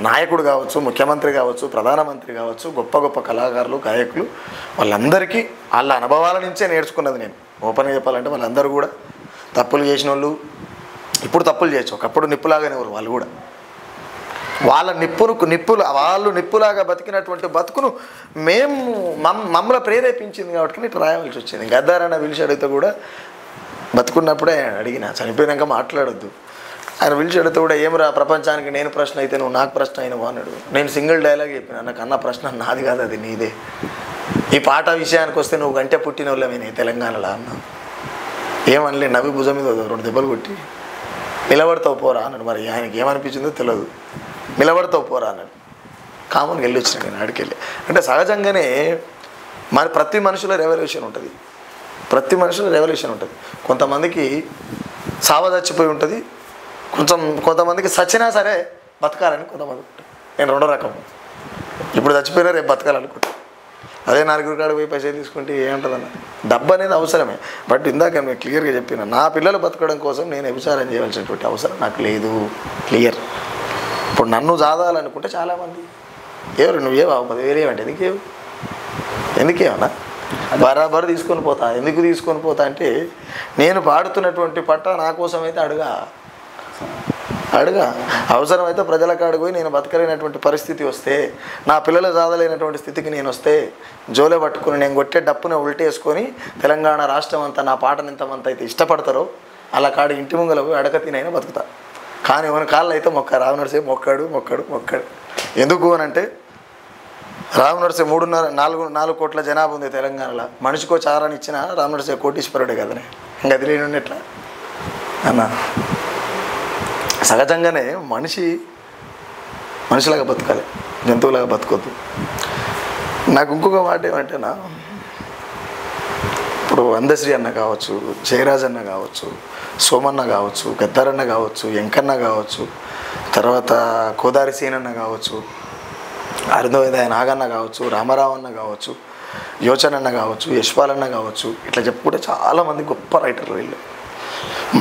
నాయకుడు కావచ్చు, ముఖ్యమంత్రి కావచ్చు, ప్రధానమంత్రి కావచ్చు, గొప్ప గొప్ప కళాకారులు గాయకులు వాళ్ళందరికీ వాళ్ళ అనుభవాల నుంచే నేర్చుకున్నది. నేను ఓపెన్గా చెప్పాలంటే వాళ్ళందరూ కూడా తప్పులు చేసిన వాళ్ళు ఇప్పుడు తప్పులు చేయొచ్చు, ఒకప్పుడు నిప్పులాగానే వాళ్ళు కూడా. వాళ్ళ వాళ్ళు నిప్పులాగా బతికినటువంటి బతుకును మమ్మల్ని ప్రేరేపించింది కాబట్టి ఇట్లా రాయవలసి వచ్చింది. గద్దారన్న పిలిచి అడిగితే కూడా బతుకున్నప్పుడే అడిగిన, చనిపోయినాక మాట్లాడొద్దు. ఆయన పిలిచి అడిగితే కూడా ఏమరా ప్రపంచానికి నేను ప్రశ్న అయితే నువ్వు నాకు ప్రశ్న అయినవు అన్నాడు. నేను సింగిల్ డైలాగ్ చెప్పిన, నాకు అన్న ప్రశ్న నాది కాదు, అది నీదే. ఈ పాట విషయానికి వస్తే నువ్వు గంటే పుట్టిన వాళ్ళమే తెలంగాణలో అన్నా. ఏమనలే, నవ్వి భుజం మీద 2 దెబ్బలు కొట్టి నిలబడతావు పోరా అన్నాడు. మరి ఆయనకి ఏమనిపించిందో తెలియదు. నిలబడతావు పోరా అన్నాడు. కామన్గా వెళ్ళి వచ్చిన నేను ఆడికెళ్ళి. అంటే సహజంగానే మరి ప్రతి మనిషిలో రెవల్యూషన్ ఉంటుంది. ప్రతి మనిషిలో రెవల్యూషన్ ఉంటుంది. కొంతమందికి సావదచ్చిపోయి ఉంటుంది, కొంతమందికి సచ్చినా సరే బతకాలని కొంతమంది ఉంటుంది. నేను 2వ రకం. ఇప్పుడు చచ్చిపోయినా రేపు బతకాలనుకుంటా. అదే 4 కాడికి పోయి పైసలు తీసుకుంటే ఏముంటుందన్న. డబ్బు అనేది అవసరమే. బట్ ఇందాక నేను క్లియర్గా చెప్పిన, నా పిల్లలు బతకడం కోసం నేను వ్యభిచారం చేయవలసినటువంటి అవసరం నాకు లేదు. క్లియర్. ఇప్పుడు నన్ను జాదాలనుకుంటే చాలామంది ఎవరు నువ్వేవా వేరేవంటే ఎందుకేమన్నా బరాబర్ తీసుకొని పోతా. ఎందుకు తీసుకొని పోతా అంటే నేను పాడుతున్నటువంటి పట్ట నా కోసం అయితే అడుగా అవసరమైతే ప్రజల కాడికి పోయి నేను బతకలేనటువంటి పరిస్థితి వస్తే, నా పిల్లలు జాదలేనటువంటి స్థితికి నేను వస్తే జోలే పట్టుకుని నేను కొట్టే డప్పుని ఉల్టేసుకొని తెలంగాణ రాష్ట్రం అంతా నా పాటను ఎంతమంత అయితే ఇష్టపడతారో అలా కాడు ఇంటి ముంగల పోయి అడక తినైనా బతుకుతా. కానీ మన కాళ్ళు అయితే రామనరసే మొక్కాడు. ఎందుకు అని అంటే రామనరసే 3.5-4 కోట్ల జనాభా ఉంది తెలంగాణలో. మనిషికో చారాన్ని ఇచ్చిన రామనరసే కోటీశ్వరుడే కదనే. ఇంకా అది లేని ఎట్లా అన్న. సహజంగానే మనిషిలాగా బతకాలి, జంతువులాగా బతకొద్దు. నాకు ఇంకొక మాట ఏమంటేనా, ఇప్పుడు అందశ్రీ అన్న కావచ్చు, జయరాజ్ అన్న కావచ్చు, సోమన్న కావచ్చు, గద్దరన్న కావచ్చు, వెంకన్న కావచ్చు, తర్వాత కోదారి సీనన్న కావచ్చు, అరుంధోదయ నాగన్న కావచ్చు, రామారావు అన్న కావచ్చు, యోచనన్న కావచ్చు, యశ్పాలన్న కావచ్చు, ఇట్లా చెప్పుకుంటే చాలామంది గొప్ప రైటర్లు వీళ్ళు.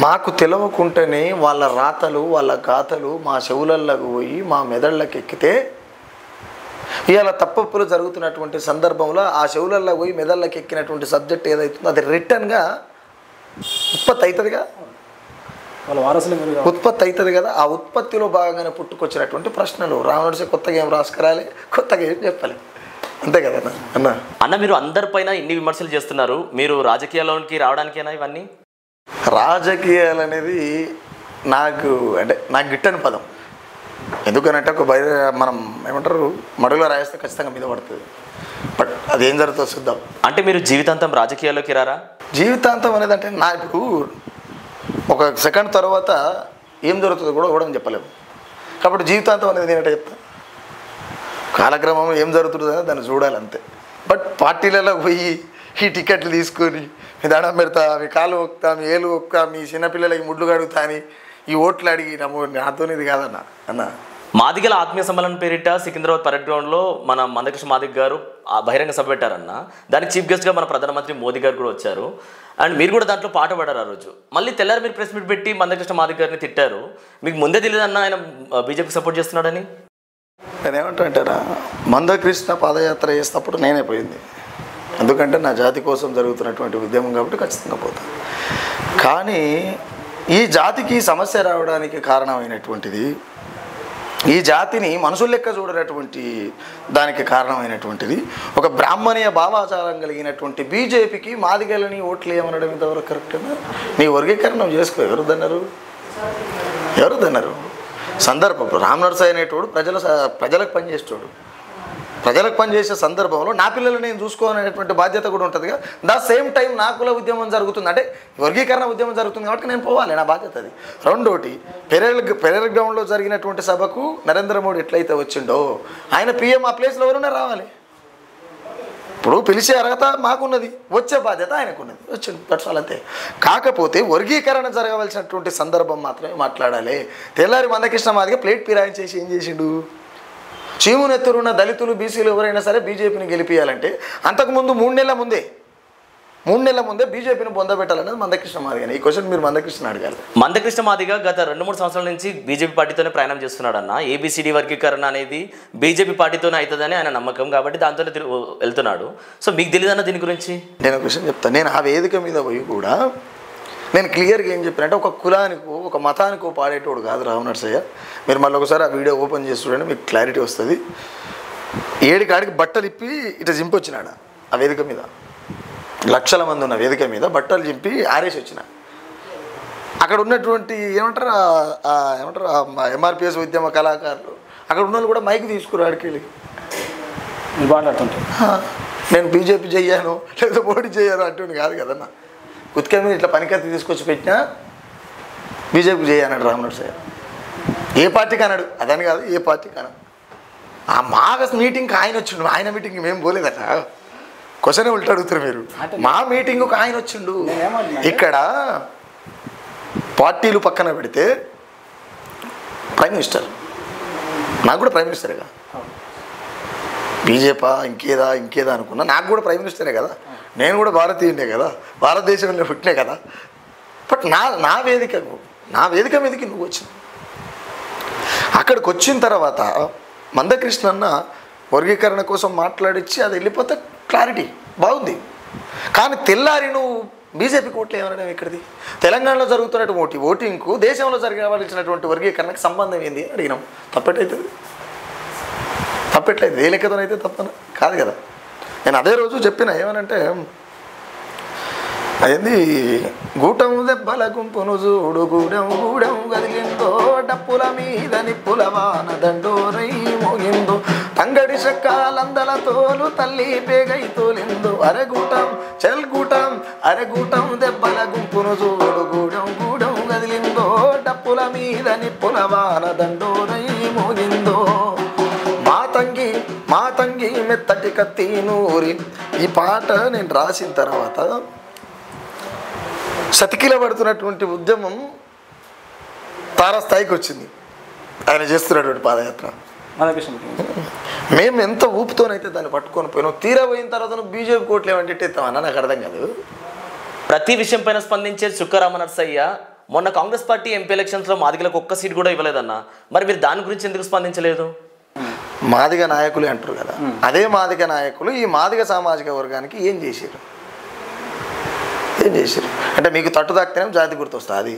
మాకు తెలవకుంటేనే వాళ్ళ రాతలు వాళ్ళ గాథలు మా చెవులల్లోకి పోయి మా మెదళ్ళకి ఎక్కితే ఇవాళ తప్పులు జరుగుతున్నటువంటి సందర్భంలో ఆ చెవులల్లో పోయి మెదళ్ళకి ఎక్కినటువంటి సబ్జెక్ట్ ఏదైతుందో అది రిటర్న్గా ఉత్పత్తి అవుతుందిగా, వాళ్ళ వారసులు ఉత్పత్తి అవుతుంది కదా. ఆ ఉత్పత్తిలో భాగంగానే పుట్టుకొచ్చినటువంటి ప్రశ్నలు. రావణుడిసి కొత్తగా ఏం రాసుకురాలి, కొత్తగా ఏం చెప్పాలి, అంతే కదా అన్న.
మీరు అందరిపైన ఇన్ని విమర్శలు చేస్తున్నారు, మీరు రాజకీయాల్లోకి రావడానికేనా ఇవన్నీ?
రాజకీయాలు అనేది నాకు గిట్టని పదం. ఎందుకనంటే మనం ఏమంటారు, మడుగులో రాయిస్తే ఖచ్చితంగా మీద పడుతుంది. బట్ అదేం జరుగుతుందో చూద్దాం.
అంటే మీరు జీవితాంతం రాజకీయాల్లోకి రారా?
జీవితాంతం అనేది అంటే నా ఇప్పుడు ఒక సెకండ్ తర్వాత ఏం జరుగుతుందో కూడా చెప్పలేము. కాబట్టి జీవితాంతం అనేది నేనంటే చెప్తాను. కాలక్రమం ఏం జరుగుతుందో దాన్ని చూడాలి అంతే. బట్ పార్టీలలో పోయి ఈ టికెట్లు తీసుకొని మీ దండం పెడతా, మీ కాలు ఒక్తా, మీ ఏలు ఒక్క, మీ చిన్నపిల్లలకి ముడ్లు కడుగుతా అని ఈ ఓట్లు అడిగి నాతో ఇది కాదన్న.
మాదిగల ఆత్మీయ సమ్మేళనం పేరిట సికింద్రాబాద్ పరేడ్ గ్రౌండ్లో మన మందకృష్ణ మాదిగ్ గారు బహిరంగ సభ పెట్టారన్న. దానికి చీఫ్ గెస్ట్గా మన ప్రధానమంత్రి మోదీ గారు కూడా వచ్చారు. అండ్ మీరు కూడా దాంట్లో పాట పాడారు ఆ రోజు. మళ్ళీ తెల్లారి మీరు ప్రెస్ మీట్ పెట్టి మందకృష్ణ మాదిగ్ గారిని తిట్టారు. మీకు ముందే తెలియదన్న ఆయన బీజేపీకి సపోర్ట్ చేస్తున్నాడని?
నేనేమంటా అంటారా, మందకృష్ణ పాదయాత్ర చేసినప్పుడు నేనే పోయింది. ఎందుకంటే నా జాతి కోసం జరుగుతున్నటువంటి ఉద్యమం కాబట్టి ఖచ్చితంగా పోతాను. కానీ ఈ జాతికి సమస్య రావడానికి కారణమైనటువంటిది, ఈ జాతిని మనుషుల లెక్క చూడనటువంటి దానికి కారణమైనటువంటిది ఒక బ్రాహ్మణీయ భావాచారం కలిగినటువంటి బీజేపీకి మాదిగలని ఓట్లు ఏమనడం ఇంతవరకు కరెక్ట్గా? నీ వర్గీకరణ చేసుకో. ఎవరు దన్నారు సందర్భం. రామనరసయ్య అనేటోడు ప్రజలకు పనిచేసేటోడు. ప్రజలకు పనిచేసే సందర్భంలో నా పిల్లలు నేను చూసుకోవాలనేటువంటి బాధ్యత కూడా ఉంటుందిగా. ద సేమ్ టైం నా కుల ఉద్యమం జరుగుతుంది, అంటే వర్గీకరణ ఉద్యమం జరుగుతుంది కాబట్టి నేను పోవాలి, నా బాధ్యత అది. రెండోటి, పెరేడ్ గ్రౌండ్లో జరిగినటువంటి సభకు నరేంద్ర మోడీ ఎట్లయితే వచ్చిండో ఆయన పిఎం ఆ ప్లేస్లో ఎవరున్నా రావాలి. ఇప్పుడు పిలిచే అర్హత మాకున్నది, వచ్చే బాధ్యత ఆయనకున్నది, వచ్చింది పట్టాలి అంతే. కాకపోతే వర్గీకరణ జరగవలసినటువంటి సందర్భం మాత్రమే మాట్లాడాలి. తెల్లారి మందకృష్ణ మాదిగా ప్లేట్ పిరాయించేసి ఏం చేసిండు? చీమునెత్తురున్న దళితులు బీసీలు ఎవరైనా సరే బీజేపీని గెలిపించాలంటే అంతకుముందు 3 నెలల ముందే బీజేపీని పొందబెట్టాలనేది మందకృష్ణ మాదిగా. ఈ క్వశ్చన్ మీరు మందకృష్ణ అడగాలి.
మందకృష్ణ మాదిగా గత 2-3 సంవత్సరాల నుంచి బీజేపీ పార్టీతోనే ప్రయాణం చేస్తున్నాడన్న. ఏబిసిడి వర్గీకరణ అనేది బీజేపీ పార్టీతోనే అవుతుందని ఆయన నమ్మకం కాబట్టి దాంతోనే వెళ్తున్నాడు. సో మీకు తెలియదన్న దీని గురించి?
నేను క్వశ్చన్ చెప్తాను. నేను ఆ వేదిక మీద పోయి కూడా నేను క్లియర్గా ఏం చెప్పినంటే ఒక కులానికో ఒక మతానికో పాడేటోడు కాదు రామనరసయ్య. మీరు మళ్ళీ ఒకసారి ఆ వీడియో ఓపెన్ చేసి చూడండి, మీకు క్లారిటీ వస్తుంది. 7 కాడికి బట్టలు ఇప్పి ఇట్లా జింపొచ్చినాడు ఆ వేదిక మీద. లక్షల మంది ఉన్న వేదిక మీద బట్టలు చింపి ఆరేసి వచ్చిన. అక్కడ ఉన్నటువంటి ఏమంటారు ఎంఆర్పిఎస్ ఉద్యమ కళాకారులు అక్కడ ఉన్న వాళ్ళు కూడా మైక్ తీసుకురు ఆడికెళ్ళి మాట్లాడుతుంటే నేను బీజేపీ చెయ్యాను లేదా మోడీ చెయ్యాను అంటుంది కాదు కదన్నా. గుత్తిక మీద ఇట్లా పనికత్తి తీసుకొచ్చి పెట్టినా బీజేపీకి చేయన్నాడు రామనాథ్ సార్. ఏ పార్టీకి అన్నాడు, అదని కాదు, ఏ పార్టీకి అన్నాడు. ఆ మాగస్ మీటింగ్కి ఆయన వచ్చిండు, ఆయన మీటింగ్కి మేము పోలేదట. క్వశ్చన్ ఉల్టా అడుగుతారు మీరు. మా మీటింగ్కి ఆయన వచ్చిండు. ఇక్కడ పార్టీలు పక్కన పెడితే ప్రైమ్ మినిస్టర్, నాకు కూడా ప్రైమ్ మినిస్టరే, బీజేపీ ఇంకేదా అనుకున్నా, నాకు కూడా ప్రైమ్ మినిస్టరే కదా, నేను కూడా భారతీయుడే కదా, భారతదేశంలో పుట్టినే కదా. బట్ నా వేదిక మీదకి నువ్వు వచ్చిన అక్కడికి వచ్చిన తర్వాత మందకృష్ణ అన్న వర్గీకరణ కోసం మాట్లాడిచ్చి అది వెళ్ళిపోతే క్లారిటీ బాగుంది. కానీ తెల్లారి నువ్వు బీజేపీకి ఓట్లు ఏమనడం ఎక్కడిది? తెలంగాణలో జరుగుతున్నటువంటి ఓటింగ్కు దేశంలో జరగవలసినటువంటి వర్గీకరణకు సంబంధం ఏంది అని అడిగినాం. తప్పెట్లయితుంది, ఏ లెక్కతోనైతే తప్పన కాదు కదా. నేను అదే రోజు చెప్పిన ఏమనంటే, అయింది గూటం దెబ్బల గుంపును చూడు, గూడెం గదిలిందో, డప్పుల మీద నిప్పుల వాన దండోరై మోగిందో, తంగడి చెక్కాలందల తోలు తల్లి పేగై తోలిందో, అరెగూటం దెబ్బల గుంపును చూడు, గూడెం గదిలిందో, డప్పుల మీద నిప్పుల వాన దండోరై మోగిందో, మా తంగి మెత్తటి కత్తి నూరి. ఈ పాట నేను రాసిన తర్వాత సతికిల పడుతున్నటువంటి ఉద్యమం తారాస్థాయికి వచ్చింది. ఆయన చేస్తున్నటువంటి పాదయాత్ర మేము ఎంత ఊపుతోనైతే దాన్ని పట్టుకొని పోయినాం. తీరపోయిన తర్వాత బీజేపీ కోట్లు ఏమంటే ఎత్తామన్నా నాకు అర్థం కాదు.
ప్రతి విషయం పైన స్పందించే చుక్కరామ నర్సయ్య మొన్న కాంగ్రెస్ పార్టీ ఎంపీ ఎలక్షన్స్లో మాదిగలకు ఒక్క సీట్ కూడా ఇవ్వలేదన్న, మరి మీరు దాని గురించి ఎందుకు స్పందించలేదు?
మాదిగ నాయకులే అంటారు కదా, అదే మాదిగ నాయకులు ఈ మాదిగ సామాజిక వర్గానికి ఏం చేశారు అంటే, మీకు తట్టు తాకితేనే జాతి గుర్తొస్తుంది,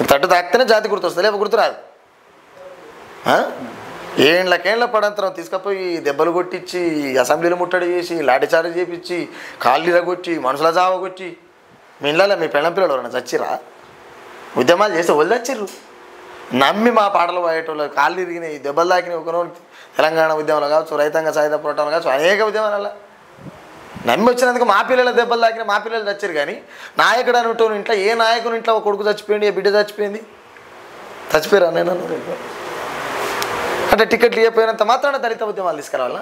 తట్టు తాకితేనే జాతి గుర్తొస్తుంది, లేకపోతే గుర్తురాదు. ఏళ్ళకేళ్ళ పడంతరం తీసుకపోయి దెబ్బలు కొట్టించి, అసెంబ్లీలు ముట్టడి చేసి, లాఠీచార్జ్ చేపించి, కాళ్ళు ఇరగొట్టి, మనుషుల జావగొట్టి, మీ ఇళ్ళలో మీ పెళ్ళం పిల్లలు ఎవరైనా చచ్చిరా? ఉద్యమాలు చేస్తే వాళ్ళు చచ్చిర్రు. నమ్మి మా పాటలు పాడేటోళ్ళు కాళ్ళు ఇరిగినాయి, దెబ్బలు తాకినాయి. ఒకరోజు తెలంగాణ ఉద్యమాలు కావచ్చు, రైతాంగ సాయుధ పోరాటాలు కావచ్చు, అనేక ఉద్యమాల నమ్మి వచ్చినందుకు మా పిల్లల దెబ్బలు తాకిన మా పిల్లలు చచ్చారు. కానీ నాయకుడు అనుకోని ఇంట్లో ఏ నాయకుని ఇంట్లో ఒక కొడుకు చచ్చిపోయింది, ఏ బిడ్డ చచ్చిపోయింది, చచ్చిపోయారా? నేను అంటే టికెట్లు ఇవ్వకపోయినంత మాత్రాన దళిత ఉద్యమాలు తీసుకురావాలా?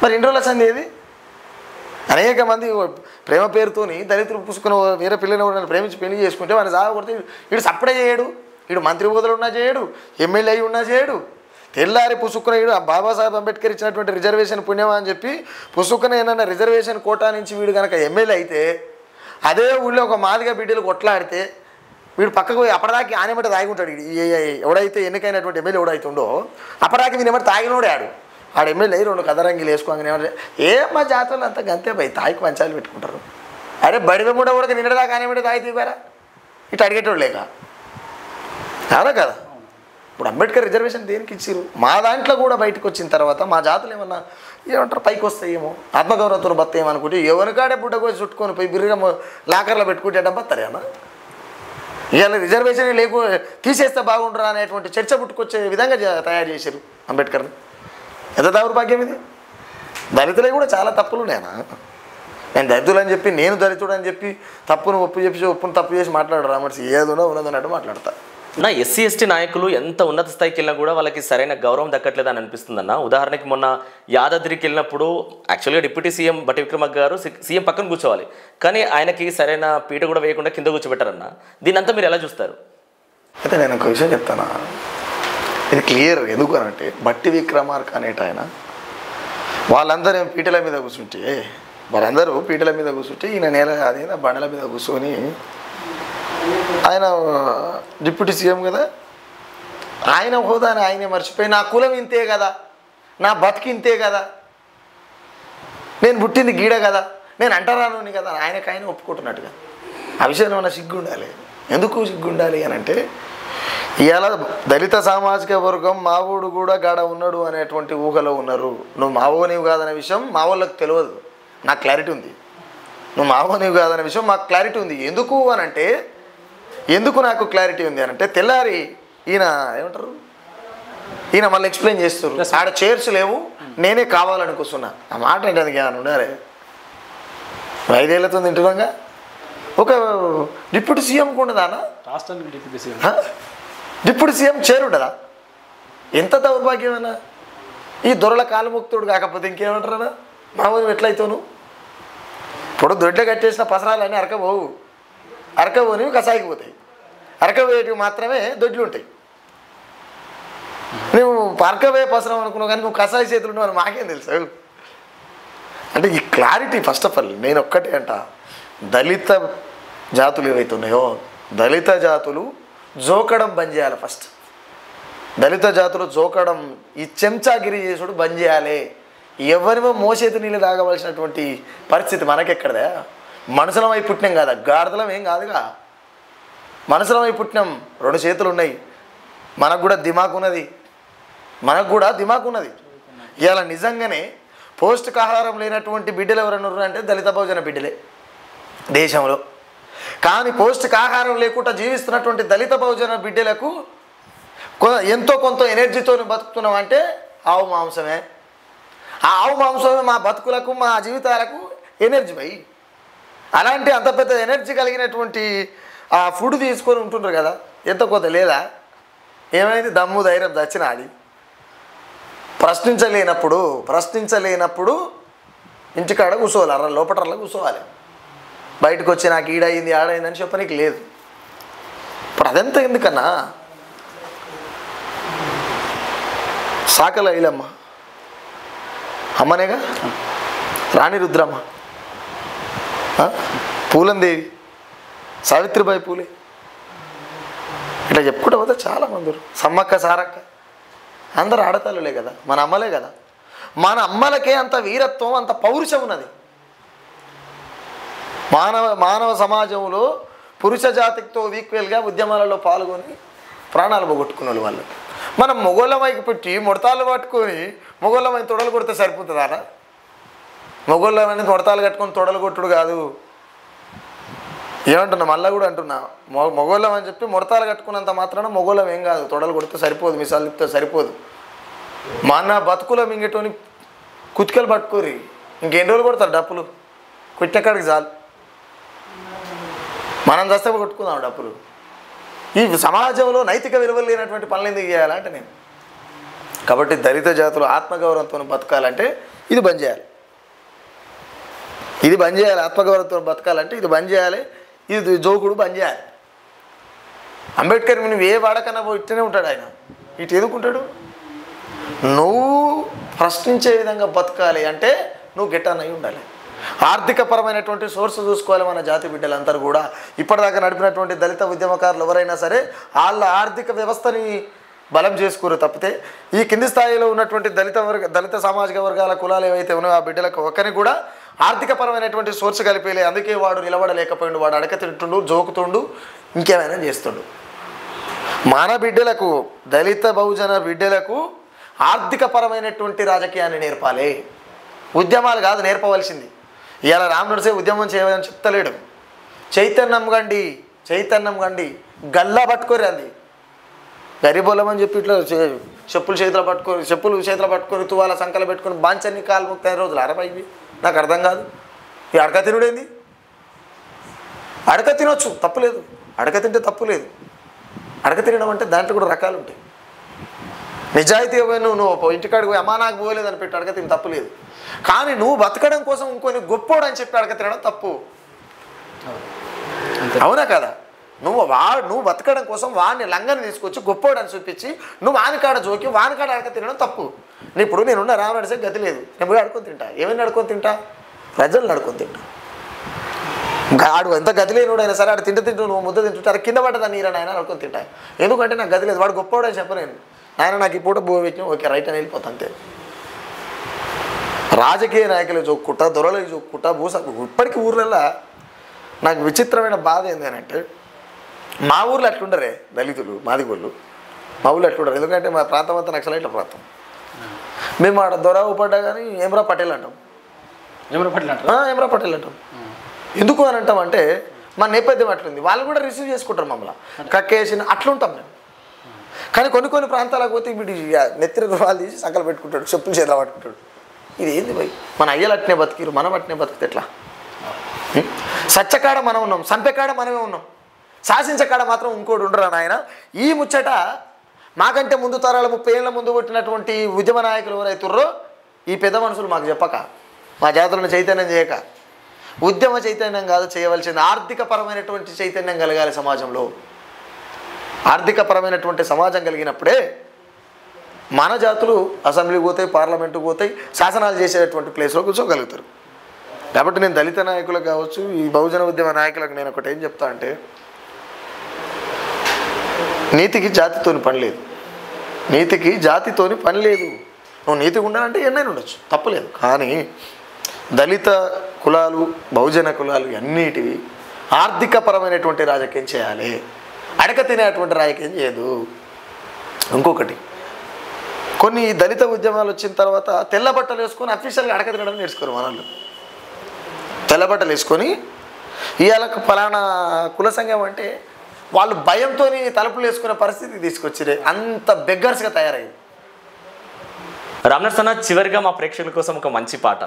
మరి ఇన్ని రోజుల సంది ఏది? అనేక మంది ప్రేమ పేరుతోని దళితులు పుసుకుని వేరే పిల్లని ప్రేమించి పెళ్లి చేసుకుంటే వాడిని సాగు కొడితే వీడు సప్పుడే చేయడు, వీడు మంత్రి హోదాలు ఉన్నా చేయడు, ఎమ్మెల్యే అయి ఉన్నా చేయడు. తెల్లారి పుసుక్కున వీడు బాబాసాహెబ్ అంబేద్కర్ ఇచ్చినటువంటి రిజర్వేషన్ పుణ్యమా అని చెప్పి పుసుక్కున ఏమన్నా రిజర్వేషన్ కోటా నుంచి వీడు కనుక ఎమ్మెల్యే అయితే, అదే ఊళ్ళో ఒక మాదిగా బిడ్డలు కొట్లాడితే వీడు పక్కకు పోయి అప్పటిదాకి ఆనేమట తాగుంటాడు. ఎవడైతే ఎన్నికైనటువంటి ఎమ్మెల్యే ఎవడైతుండో అప్పటిదాకి వీని ఏమంటే తాగినోడే ఆడు ఎమ్మెల్యే అయ్యి 2 కదరంగిలు వేసుకోగానే ఏమంటే మా జాతరలు అంతా గంతే పోయి తాయికి మంచాలు పెట్టుకుంటారు. అరే బడిద మూడ కూడా నిన్నటిదాకా ఆనేమటే తాగి తీపారా ఇటు అడిగేటోడు లేక కాదా కదా. ఇప్పుడు అంబేద్కర్ రిజర్వేషన్ దేనికి ఇచ్చిరు? మా దాంట్లో కూడా బయటకు వచ్చిన తర్వాత మా జాతులు ఏమన్నా ఏమంటారు పైకి వస్తాయేమో, ఆత్మగౌరవతో బతాయేమనుకుంటే ఎవరికాడే బుడ్డ కోసి చుట్టుకొని పోయి బిర్రిగా లాకర్లో పెట్టుకుంటే బతారే అన్న. ఇవాళ రిజర్వేషన్ తీసేస్తే బాగుండరా అనేటువంటి చర్చ పుట్టుకొచ్చే విధంగా తయారు చేశారు అంబేద్కర్ని. ఎంత దౌర్భాగ్యం ఇది! దళితులే కూడా చాలా తప్పులు ఉన్నాయన్నా. నేను దళితులు అని చెప్పి, నేను దళితుడు అని చెప్పి తప్పును ఒప్పును తప్పు చేసి మాట్లాడు రామర్సి ఏదో ఉన్నదన్నట్టు మాట్లాడతా.
నా ఎస్సీ ఎస్టీ నాయకులు ఎంత ఉన్నత స్థాయికి వెళ్ళినా కూడా వాళ్ళకి సరైన గౌరవం దక్కట్లేదు అని అనిపిస్తుందన్న. ఉదాహరణకి మొన్న యాదాద్రికి వెళ్ళినప్పుడు యాక్చువల్గా డిప్యూటీ సీఎం బట్టి విక్రమార్క గారు సీఎం పక్కన కూర్చోవాలి, కానీ ఆయనకి సరైన పీట కూడా వేయకుండా కింద కూర్చోబెట్టారన్న. దీనంతా మీరు ఎలా చూస్తారు?
అయితే నేను ఒక విషయం చెప్తాను, ఇది క్లియర్. ఎందుకు అనంటే బట్టి విక్రమార్క అనేట ఆయన వాళ్ళందరూ పీటల మీద కూర్చుంటే, వాళ్ళందరూ పీటల మీద కూర్చుంటే ఈయన నేల అది బండల మీద కూర్చొని, ఆయన డిప్యూటీ సీఎం కదా, ఆయన హోదాని ఆయనే మర్చిపోయి నా కులం ఇంతే కదా, నా బతికి ఇంతే కదా, నేను పుట్టింది గీడ కదా, నేను అంటరాను కదా, ఆయన ఒప్పుకుంటున్నట్టుగా. ఆ విషయంలో ఏమన్నా సిగ్గు ఉండాలి. ఎందుకు సిగ్గు ఉండాలి అని అంటే, ఇవాళ దళిత సామాజిక వర్గం మావోడు కూడా గాడ ఉన్నాడు అనేటువంటి ఊహలో ఉన్నారు. నువ్వు మావోనివి కాదనే విషయం మా వాళ్ళకి తెలియదు, నాకు క్లారిటీ ఉంది. నువ్వు మావోనివి కాదనే విషయం మాకు క్లారిటీ ఉంది. ఎందుకు అని అంటే, ఎందుకు నాకు క్లారిటీ ఉంది అని అంటే, తెల్లారి ఈయన ఏమంటారు, ఈయన మళ్ళీ ఎక్స్ప్లెయిన్ చేస్తారు, ఆడ చైర్స్ లేవు నేనే కావాలని కూర్చున్నా. ఆ మాట ఏంటి? అందుకు ఏమైనా ఉండాలి? 5 ఏళ్లతో తింటున్నాగా ఒక డిప్యూటీ సీఎంకు ఉండదానా?
రాష్ట్రానికి డిప్యూటీ సీఎం,
డిప్యూటీ సీఎం చేరుండదా? ఎంత దౌర్భాగ్యమన్నా! ఈ దొరల కాలముక్తుడు కాకపోతే ఇంకేమంటారా? మామూలు ఎట్లయితావు? ఇప్పుడు దొడ్డ కట్టేసిన పసరాలన్నీ అరకపోవు, అరకపోనివి కసాయికి పోతాయి, అరకపోయేటివి మాత్రమే దొడ్లు ఉంటాయి. నువ్వు అరకపోయే పసరం అనుకున్నావు కానీ నువ్వు కసాయి చేతులు ఉన్నావు మాకేం తెలుసు. అంటే ఈ క్లారిటీ ఫస్ట్ ఆఫ్ ఆల్ నేను ఒక్కటే అంట, దళిత జాతులు ఏవైతే ఉన్నాయో దళిత జాతులు జోకడం బంద్ చేయాలి. ఫస్ట్ దళిత జాతులు జోకడం, ఈ చెంచాగిరి చేసుడు బంద్ చేయాలి. ఎవరిమో మోసేతి నీళ్ళు తాగవలసినటువంటి పరిస్థితి మనకెక్కడదా? మనుషులమై పుట్టినాం కదా, గాడిదలం ఏం కాదుగా. మనుషులమై పుట్టినాం, 2 చేతులు ఉన్నాయి, మనకు కూడా దిమాకు ఉన్నది, ఇవాళ నిజంగానే పౌష్టికాహారం లేనటువంటి బిడ్డలు ఎవరైనా అంటే దళిత బహుజన బిడ్డలే దేశంలో. కానీ పౌష్టికాహారం లేకుండా జీవిస్తున్నటువంటి దళిత బహుజన బిడ్డలకు ఎంతో కొంత ఎనర్జీతో బతుకుతున్నాం అంటే ఆవు మాంసమే. ఆ ఆవు మాంసమే మా బతుకులకు, మా జీవితాలకు ఎనర్జీ పోయి. అలాంటి అంత పెద్ద ఎనర్జీ కలిగినటువంటి ఆ ఫుడ్ తీసుకొని ఉంటుండ్రు కదా, ఎంత కొంత లేదా? ఏమైంది? దమ్ము ధైర్యం దచ్చినాడి. ప్రశ్నించలేనప్పుడు ఇంటికాడ కూర్చోవాలి, లోపటర్లా కూర్చోవాలి. బయటకు వచ్చి నాకు ఈడయింది ఆడైందని చెప్పనీకి లేదు. ఇప్పుడు అదంతా ఎందుకన్నా? సాకల ఐలమ్మ అమ్మనేగా, రాణి రుద్రమ్మ, పూలందేవి, సావిత్రిబాయి పూలే, ఇట్లా చెప్పుకుంటూ పోతే చాలామంది, సమ్మక్క సారక్క, అందరు ఆడతాళ్ళులే కదా, మన అమ్మలే కదా. మన అమ్మలకే అంత వీరత్వం, అంత పౌరుషం ఉన్నది. మానవ సమాజంలో పురుష జాతితో ఈక్వల్గా ఉద్యమాలలో పాల్గొని ప్రాణాలు పోగొట్టుకున్న వాళ్ళు. మనం మొగోళ్ళమైకి పెట్టి ముడతాలు పట్టుకొని మొగోళ్ళమని తొడలు కొడితే సరిపోతుందా? మొగోళ్ళమని ముడతాలు కట్టుకొని తొడలు కొట్టుడు కాదు. ఏమంటున్నా, మళ్ళీ కూడా అంటున్నా, మొగోళ్ళం అని చెప్పి ముడతాలు కట్టుకున్నంత మాత్రాన మొగోళ్ళం ఏం కాదు, తొడలు కొడితే సరిపోదు, మిసాలు తిప్పితే సరిపోదు. మన బతుకులో మింగేటోని కుతికలు పట్టుకోరి ఇంకెన్ని రోజులు కొడతారు డప్పులు? కొట్టేకాడికి చాలు, మనం దస్త కొట్టుకుందాం డప్పులు. ఈ సమాజంలో నైతిక విలువలు లేనటువంటి పనులు ఎందుకు చేయాలంటే నేను. కాబట్టి దళిత జాతులు ఆత్మగౌరవంతో బతకాలంటే ఇది బంద్ చేయాలి, ఆత్మగౌరవంతో బతకాలంటే ఇది బంద్ చేయాలి, ఇది జోకుడు బంద్ చేయాలి. అంబేద్కర్ నువ్వు ఏ వాడకన్నా ఇట్టనే ఉంటాడు ఆయన, ఇటు ఎదుర్కొంటాడు. నువ్వు ప్రశ్నించే విధంగా బతకాలి అంటే నువ్వు గెట్టన్ అయి ఉండాలి. ఆర్థికపరమైనటువంటి సోర్స్ చూసుకోవాలి. మన జాతి బిడ్డలందరూ కూడా ఇప్పటిదాకా నడిపినటువంటి దళిత ఉద్యమకారులు ఎవరైనా సరే వాళ్ళ ఆర్థిక వ్యవస్థని బలం చేసుకోరు తప్పితే ఈ కింది స్థాయిలో ఉన్నటువంటి దళిత సామాజిక వర్గాల కులాలు ఏవైతే ఉన్నాయో ఆ బిడ్డలకు ఒక్కరిని కూడా ఆర్థికపరమైనటువంటి సోర్స్ కలిపేలే. అందుకే వాడు నిలబడలేకపోయిండు, వాడు అడక తింటుండు, జోకుతుండు, ఇంకేమైనా చేస్తుండు. మన బిడ్డలకు, దళిత బహుజన బిడ్డలకు ఆర్థికపరమైనటువంటి రాజకీయాన్ని నేర్పాలి. ఉద్యమాలు కాదు నేర్పవలసింది. ఇవాళ రామనరసే ఉద్యమం చేయమని చెప్తలేడు. చైతన్యం గండి గల్లా పట్టుకోరు. అది గరిబోళ్ళమని చెప్పి ఇట్లా చెప్పులు చేతిలో పట్టుకొని తువాల సంకలు పెట్టుకొని బాంచన్ని కాలు 30 రోజులు అరవైవి. నాకు అర్థం కాదు. ఈ అడక తినుడేంది? అడక తినొచ్చు, తప్పులేదు, అడక తింటే తప్పు లేదు. అడక తినడం అంటే దాంట్లో కూడా రకాలు ఉంటాయి. నిజాయితీ నువ్వు ఇంటికాడికి పోయి అమ్మా నాకు పోలేదని పెట్టి అడక తిని తప్పు లేదు. కానీ నువ్వు బతకడం కోసం ఇంకొని గొప్పోడు అని చెప్పి అడక తినడం తప్పు. అవునా కదా? నువ్వు బతకడం కోసం వాడిని లంగని తీసుకొచ్చి గొప్పోడు అని చూపించి నువ్వు వానికాడ జోకి వానికాడ అడక తినడం తప్పు. ఇప్పుడు నేనున్న రామనడిసే గతి లేదు, నేను పోయి అడుకొని తింటా. ఏమైనా అడుకొని తింటా? ప్రజలను అడుకొని తింటా. ఆడు ఎంత గతి లేనివాడైనా సరే ఆడు తింటూ నువ్వు ముద్ద తింటుంటారు కింద పడ్డదా నీరని ఆయన అడుకొని తింటా. ఎందుకంటే నాకు గతి లేదు, వాడు గొప్పవాడు అని చెప్పలేను. ఆయన నాకు ఈ పూట బో పెట్టిన ఓకే రైట్ అని వెళ్ళిపోతా అంతే. రాజకీయ నాయకులు చూక్కుంటా, దొరలకు చూక్కుంటా, ఇప్పటికీ ఊర్లలో నాకు విచిత్రమైన బాధ ఏంది అని అంటే మా ఊర్లో అట్లుండరే దళితులు, మాదిగోళ్ళు మా ఊళ్ళో అట్లుండరు. ఎందుకంటే మా ప్రాంతం అంతా నక్సలైట్ల ప్రాంతం. మేము ఆడ దొర ఊపడ్డా కానీ ఏమ్రా పటేల్ అంటాం. ఏమ్రా పటేల్ అంటాం. ఎందుకు అని అంటాం అంటే మా నేపథ్యం అట్లుంది. వాళ్ళు కూడా రిసీవ్ చేసుకుంటారు మమ్మల్ని, కక్కేసిన అట్లుంటాం మేము. కానీ కొన్ని ప్రాంతాలకు పోతే వీడి నెత్తిన వాళ్ళు తీసి సంకలు పెట్టుకుంటాడు, చెప్పులు చేతిలో పట్టుకుంటాడు. ఇది ఏంది భయ్? మన అయ్యలు అట్నే బతికిరు, మనం అట్నే బతికితే ఎట్లా? సత్యకాడ మనం ఉన్నాం, సంపెకాడ మనమే ఉన్నాం, శాసించకాడ మాత్రం ఇంకోటి ఉండరా నాయన. ఈ ముచ్చట మాకంటే ముందు తరాల 30 ఏళ్ళ ముందు పుట్టినటువంటి ఉద్యమ నాయకులు ఎవరైతుర్రో ఈ పెద్ద మనుషులు మాకు చెప్పక, మా జాతులను చైతన్యం చేయక, ఉద్యమ చైతన్యం కాదు చేయవలసింది ఆర్థికపరమైనటువంటి చైతన్యం కలగాలి సమాజంలో. ఆర్థికపరమైనటువంటి సమాజం కలిగినప్పుడే మన జాతులు అసెంబ్లీకి పోతాయి, పార్లమెంటుకు పోతాయి, శాసనాలు చేసేటువంటి ప్లేస్లో కూర్చోగలుగుతారు. కాబట్టి నేను దళిత నాయకులకు కావచ్చు, ఈ బహుజన ఉద్యమ నాయకులకు నేను ఒకటి ఏం చెప్తా అంటే, నీతికి జాతితోని పని లేదు, నీతికి జాతితోని పని లేదు. నువ్వు నీతిగా ఉండాలంటే ఎన్నైనా ఉండొచ్చు, తప్పలేదు. కానీ దళిత కులాలు, బహుజన కులాలు అన్నిటివి ఆర్థికపరమైనటువంటి రాజకీయం చేయాలి, అడక తినేటువంటి రాజకీయం చేయదు. ఇంకొకటి, కొన్ని దళిత ఉద్యమాలు వచ్చిన తర్వాత తెల్ల బట్టలు వేసుకొని అఫీషియల్గా అడక తినడం నేర్చుకోరు మనల్ని. తెల్ల బట్టలు వేసుకొని ఇవాళ ఫలానా కుల సంఘం అంటే వాళ్ళు భయంతో తలుపులు వేసుకునే పరిస్థితికి తీసుకొచ్చిరే, అంత బెగ్గర్స్గా తయారయ్యింది.
రామ్నర్స్ అన్న, చివరిగా మా ప్రేక్షకుల కోసం ఒక మంచి పాట.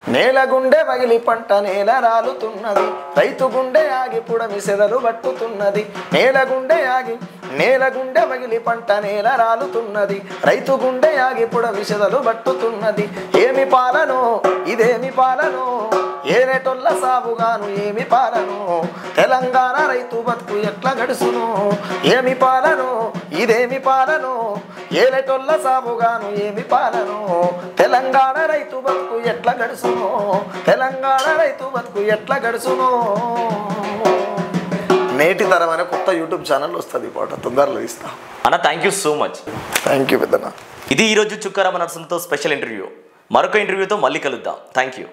నేల గుండె పగిలి పంట నేల రాలుతున్నది, రైతు గుండె ఆగి పుడమి సెదలు పట్టుతున్నది. నేల గుండె పగిలి పంట నేల రాలుతున్నది, రైతు గుండె ఆగి పుడమి సెదలు పట్టుతున్నది. ఏమి పాలనో ఇదేమి పాలనో, ఏనేటొల్ల సాగుగాను ఏమి పాలనో, తెలంగాణ రైతు బతుకు ఎట్లా గడుసును. ఏమి పాలనో ఇదేమి పాలనో, ఏనేటొల్ల సాగుగాను ఏమి పాలనో, తెలంగాణ రైతు బతుకు ఎట్లా గడుసును, తెలంగాణ రైతు బతుకు ఎట్లా గడుసును. నేటి తరం అనే కొత్త యూట్యూబ్ ఛానల్ వస్తుంది, పాట తొందరలో ఇస్తా
అన్న. Thank you so much.
Thank you పెద్దన్న.
ఇది ఈరోజు చుక్కారామ నరసింహతో స్పెషల్ ఇంటర్వ్యూ. మరొక ఇంటర్వ్యూతో మళ్ళీ కలుద్దాం. Thank you.